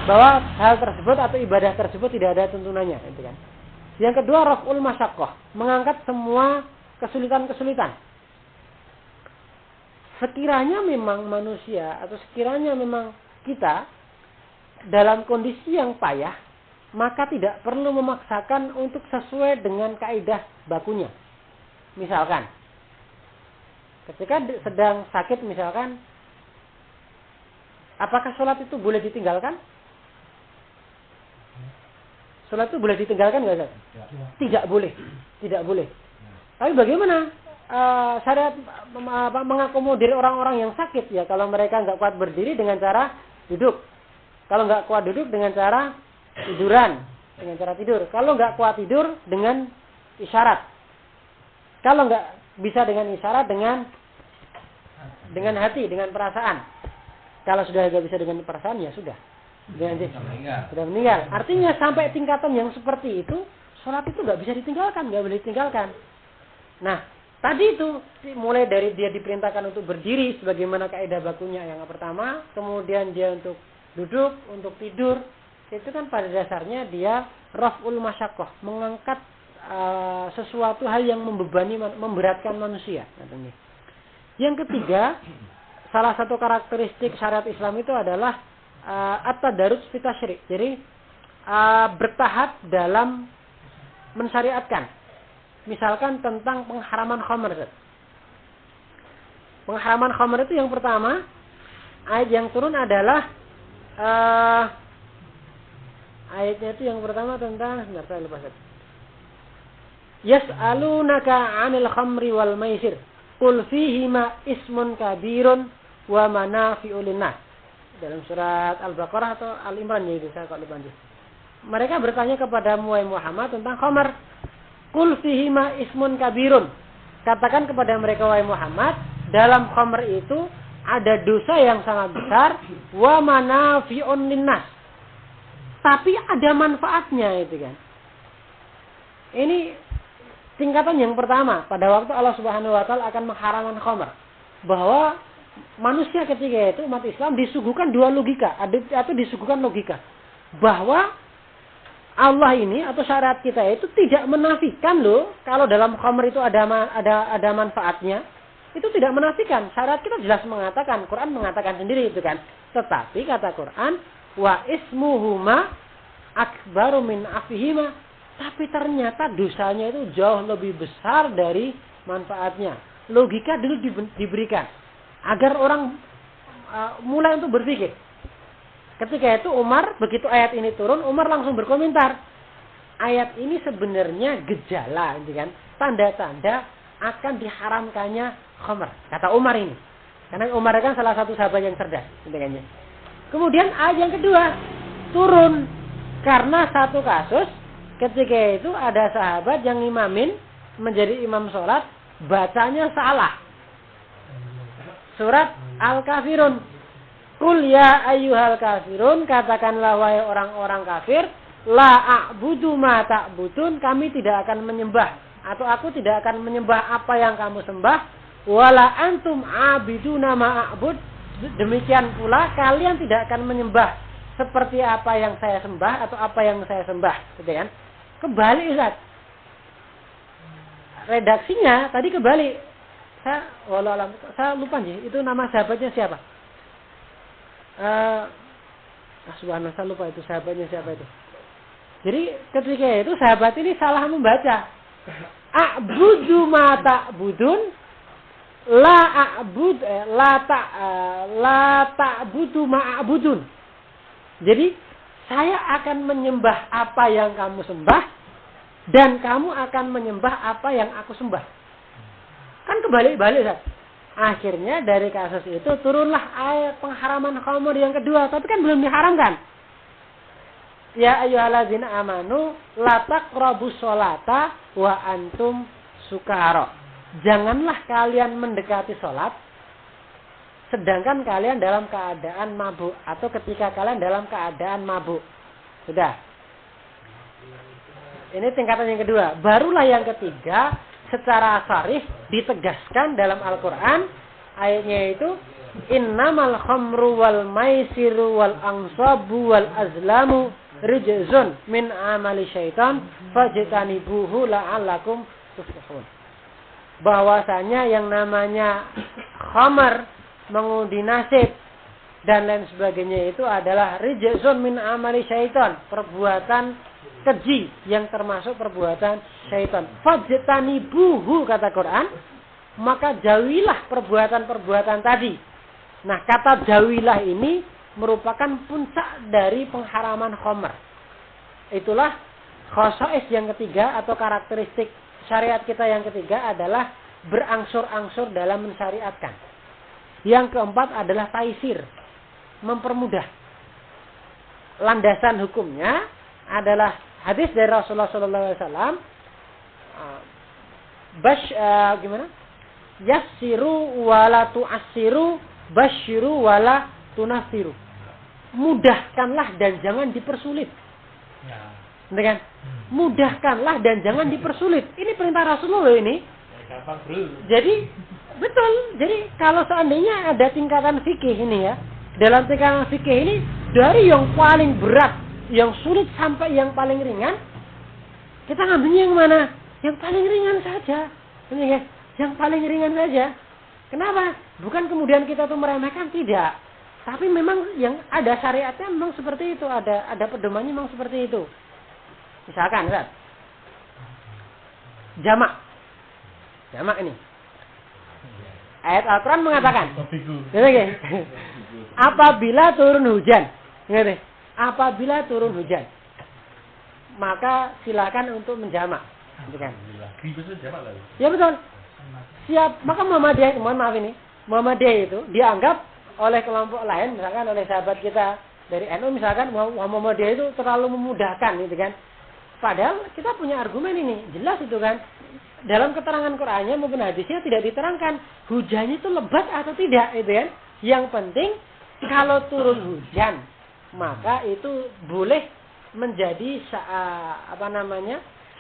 bahwa hal tersebut atau ibadah tersebut tidak ada tuntunannya, gitu kan. Yang kedua, raf'ul masyaqqah, mengangkat semua kesulitan-kesulitan. Sekiranya memang manusia atau sekiranya memang kita dalam kondisi yang payah, maka tidak perlu memaksakan untuk sesuai dengan kaidah bakunya. Misalkan, ketika sedang sakit misalkan, apakah sholat itu boleh ditinggalkan? Sholat itu boleh ditinggalkan nggak, Ustaz? Tidak boleh, tidak boleh. Tapi bagaimana syariat mengakomodir orang-orang yang sakit ya? Kalau mereka nggak kuat berdiri dengan cara duduk, kalau nggak kuat duduk dengan cara tiduran, dengan cara tidur. Kalau nggak kuat tidur dengan isyarat. Kalau nggak bisa dengan isyarat, dengan hati, dengan perasaan. Kalau sudah nggak bisa dengan perasaan, ya sudah. Sudah meninggal. Artinya sampai tingkatan yang seperti itu, sholat itu nggak bisa ditinggalkan, nggak boleh ditinggalkan. Nah, tadi itu mulai dari dia diperintahkan untuk berdiri, sebagaimana kaidah bakunya yang pertama, kemudian dia untuk duduk, untuk tidur, itu kan pada dasarnya dia raf'ul masyaqqah, mengangkat sesuatu hal yang membebani, memberatkan manusia. Yang ketiga, salah satu karakteristik syariat Islam itu adalah at-tadarruj fi tasyri'. Jadi bertahap dalam mensyariatkan. Misalkan tentang pengharaman khamr. Pengharaman khamr itu yang pertama, ayat yang turun adalah ayatnya itu yang pertama tentang, sebentar saya lupa. Yas'alunaka 'anil khamri wal maisir qul fihima ismun kabirun wa manafi'u lin-nas. Dalam surat Al-Baqarah atau Al-Imran ya itu saya kok lupa. Mereka bertanya kepada Muhammad tentang khamr. Qul fihima ismun kabirun. Katakan kepada mereka wahai Muhammad, dalam khamr itu ada dosa yang sangat besar wa manafi'un lin-nas. Tapi ada manfaatnya itu kan. Ini tingkatan yang pertama pada waktu Allah Subhanahu wa taala akan mengharamkan khamr, bahwa manusia ketika itu umat Islam disuguhkan dua logika, atau disuguhkan logika bahwa Allah ini atau syariat kita itu tidak menafikan loh kalau dalam khamr itu ada manfaatnya. Itu tidak menafikan. Syariat kita jelas mengatakan, Quran mengatakan sendiri itu kan. Tetapi kata Quran, wa ismuhuma akbaru min afihima. Tapi ternyata dosanya itu jauh lebih besar dari manfaatnya. Logika dulu diberikan agar orang mulai untuk berpikir. Ketika itu Umar, begitu ayat ini turun, Umar langsung berkomentar. Ayat ini sebenarnya gejala, kan? Tanda-tanda akan diharamkannya khamr. Kata Umar ini. Karena Umar kan salah satu sahabat yang cerdas. Kemudian ayat yang kedua turun karena satu kasus. Ketika itu ada sahabat yang imamin, menjadi imam sholat, bacanya salah. Surat Al-Kafirun. Qul ya ayyuhal kafirun, katakanlah wahai orang-orang kafir, la a'budu ma ta'budun, kami tidak akan menyembah, atau aku tidak akan menyembah apa yang kamu sembah, wala antum abiduna ma a'bud, demikian pula kalian tidak akan menyembah seperti apa yang saya sembah atau apa yang saya sembah, gitu kan? Kebalik Ustaz. Redaksinya tadi kebalik. Saya lupa nih, itu nama sahabatnya siapa? Subhanallah, saya lupa itu sahabatnya siapa itu. Jadi ketika itu sahabat ini salah membaca. A'budu ma ta'budun, la a'bud la ta'budu ma a'budun. Jadi saya akan menyembah apa yang kamu sembah dan kamu akan menyembah apa yang aku sembah. Kan kebalik-balik Ustaz. Akhirnya dari kasus itu turunlah ayat pengharaman khamr yang kedua, tapi kan belum diharamkan. Ya ayyuhallazina amanu la taqrabus sholata wa antum sukara. Janganlah kalian mendekati salat sedangkan kalian dalam keadaan mabuk atau ketika kalian dalam keadaan mabuk. Sudah. Ini tingkatan yang kedua. Barulah yang ketiga secara sharih ditegaskan dalam Al-Qur'an, ayatnya itu innamal khamru wal maisiru wal ansabu wal azlamu rijzun min amali syaitan fajtanibuhu la'allakum tuflihun. Bahwasanya yang namanya khamar, mengundi nasib dan lain sebagainya itu adalah rijzun min amali syaitan, perbuatan keji yang termasuk perbuatan syaitan. Fajtanibuhu kata Quran, maka jauhilah perbuatan-perbuatan tadi. Nah, kata jauhilah ini merupakan puncak dari pengharaman khamr. Itulah khosais yang ketiga atau karakteristik syariat kita yang ketiga adalah berangsur-angsur dalam mensyariatkan. Yang keempat adalah taisir, mempermudah. Landasan hukumnya adalah hadis dari Rasulullah SAW. Gimana? Yassiru wala tu'assiru, basyiru wala tunafiru. mudahkanlah dan jangan dipersulit. Ya. Betul kan? Mudahkanlah dan jangan dipersulit. Ini perintah Rasulullah ini. Gampang, Bro. Jadi betul. Jadi kalau seandainya ada tingkatan fikih ini ya, dalam tingkatan fikih ini dari yang paling berat, yang sulit sampai yang paling ringan, kita ngambilnya yang mana? Yang paling ringan saja. Ini ya, yang paling ringan saja. Kenapa? Bukan kemudian kita tuh meremehkan, tidak. Tapi memang yang ada syariatnya memang seperti itu, ada pedomannya memang seperti itu. Misalkan, Ustaz, jamak ini. Ayat Al-Quran mengatakan, apabila turun hujan, apabila turun hujan, maka silakan untuk menjamak. Ya betul. Siap. Maka Muhammadiyah, mohon maaf ini, Muhammadiyah itu dianggap oleh kelompok lain, misalkan oleh sahabat kita dari NU, misalkan Muhammadiyah itu terlalu memudahkan, gitu kan. Padahal kita punya argumen ini, jelas itu kan. Dalam keterangan Qur'annya maupun hadisnya tidak diterangkan hujannya itu lebat atau tidak, itu kan. Yang penting kalau turun hujan, maka itu boleh menjadi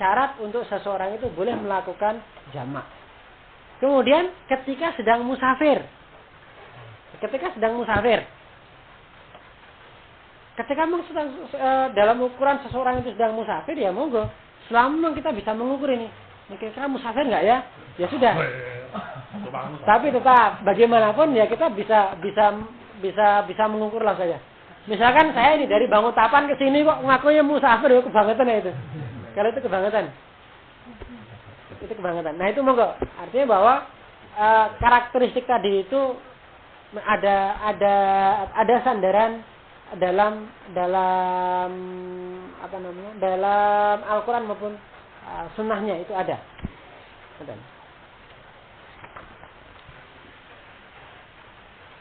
syarat untuk seseorang itu boleh melakukan jamak. Kemudian ketika sedang musafir, ketika dalam ukuran seseorang itu sedang musafir, ya monggo. Selama kita bisa mengukur ini, kira-kira musafir nggak ya? Ya sudah. Tapi tetap bagaimanapun ya kita bisa mengukur lah saja. Misalkan saya ini dari Bangutapan ke sini kok ngakunya musafir, ya kebangetan ya itu. Kalau itu kebangetan. Nah itu monggo. Artinya bahwa karakteristik tadi itu ada sandaran dalam dalam Al-Quran maupun sunnahnya itu ada.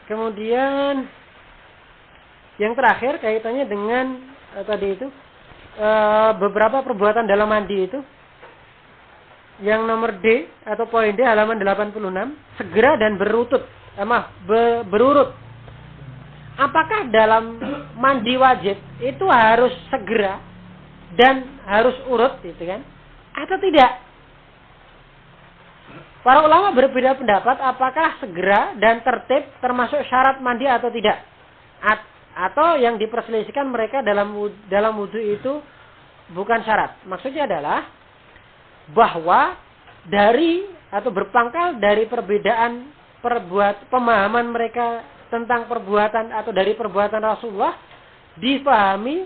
Kemudian yang terakhir kaitannya dengan tadi itu beberapa perbuatan dalam mandi itu. Yang nomor D atau poin D halaman 86, segera dan berurut. Apakah dalam mandi wajib itu harus segera dan harus urut, gitu kan? Atau tidak? Para ulama berbeda pendapat apakah segera dan tertib termasuk syarat mandi atau tidak. Atau yang diperselisihkan mereka dalam wudu itu bukan syarat. Maksudnya adalah bahwa dari atau berpangkal dari perbedaan pemahaman mereka tentang perbuatan atau dari perbuatan Rasulullah, difahami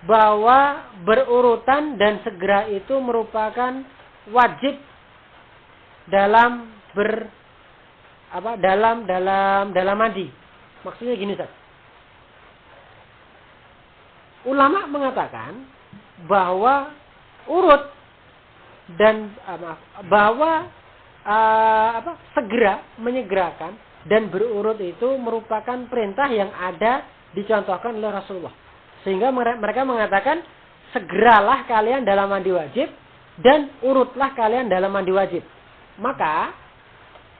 bahwa berurutan dan segera itu merupakan wajib dalam mandi. Maksudnya gini, Ustaz. Ulama mengatakan bahwa urut dan segera, menyegerakan dan berurut itu merupakan perintah yang ada dicontohkan oleh Rasulullah. Sehingga mereka mengatakan segeralah kalian dalam mandi wajib dan urutlah kalian dalam mandi wajib. Maka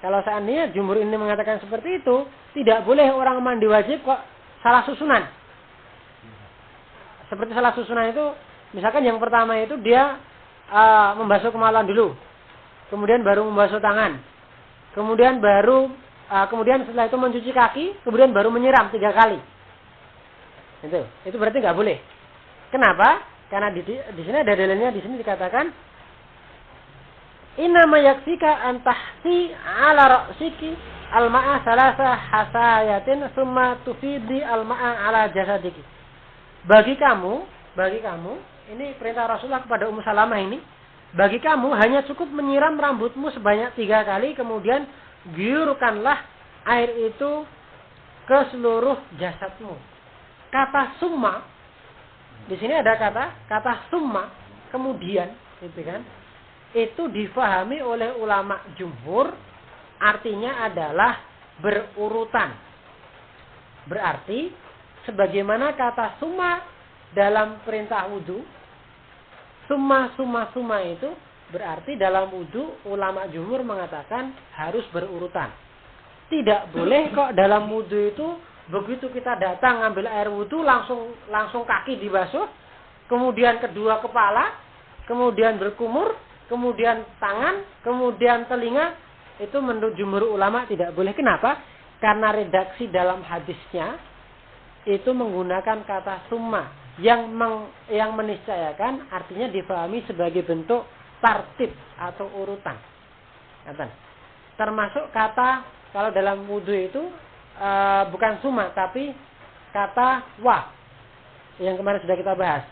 kalau seandainya jumhur ini mengatakan seperti itu, tidak boleh orang mandi wajib kok salah susunan. Seperti salah susunan itu, misalkan yang pertama itu dia membasuh kemaluan dulu, kemudian baru membasuh tangan, kemudian setelah itu mencuci kaki, kemudian baru menyiram 3 kali. Itu berarti nggak boleh. Kenapa? Karena di sini ada dalilnya, di sini dikatakan inna ma yaksika an tahsi ala ra'siki al-ma'a salasa hasayatin summa tufidi al-ma'a ala jasadiki. Bagi kamu ini perintah Rasulullah kepada Ummu Salamah ini, bagi kamu hanya cukup menyiram rambutmu sebanyak 3 kali, kemudian giurkanlah air itu ke seluruh jasadmu. Kata summa, di sini ada kata summa, kemudian, gitu kan? Itu difahami oleh ulama jumhur, artinya adalah berurutan. Berarti sebagaimana kata summa dalam perintah wudu, summa itu berarti dalam wudu ulama jumhur mengatakan harus berurutan. Tidak boleh kok dalam wudu itu begitu kita datang ngambil air wudu langsung kaki dibasuh, kemudian kedua kepala, kemudian berkumur, kemudian tangan, kemudian telinga. Itu menurut jumhur ulama tidak boleh. Kenapa? Karena redaksi dalam hadisnya itu menggunakan kata summa yang meniscayakan artinya difahami sebagai bentuk tartib atau urutan. Termasuk kata kalau dalam wudu itu bukan summa tapi kata wa yang kemarin sudah kita bahas.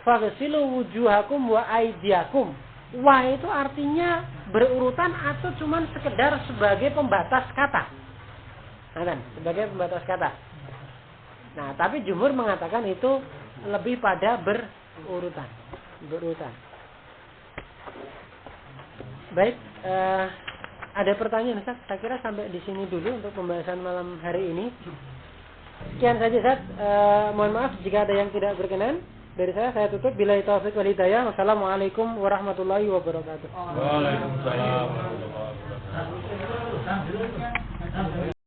Faghsilu wujuhakum wa aydiyakum. Wa itu artinya berurutan atau cuman sekedar sebagai pembatas kata. Sebagai pembatas kata. Nah, tapi jumhur mengatakan itu lebih pada berurutan. Baik, ada pertanyaan Ustaz? Saya kira sampai di sini dulu untuk pembahasan malam hari ini. Sekian saja Ustaz. Mohon maaf jika ada yang tidak berkenan. Dari saya tutup. Billahi taufiq wal hidayah. Wassalamualaikum warahmatullahi wabarakatuh. Waalaikumsalam warahmatullahi wabarakatuh.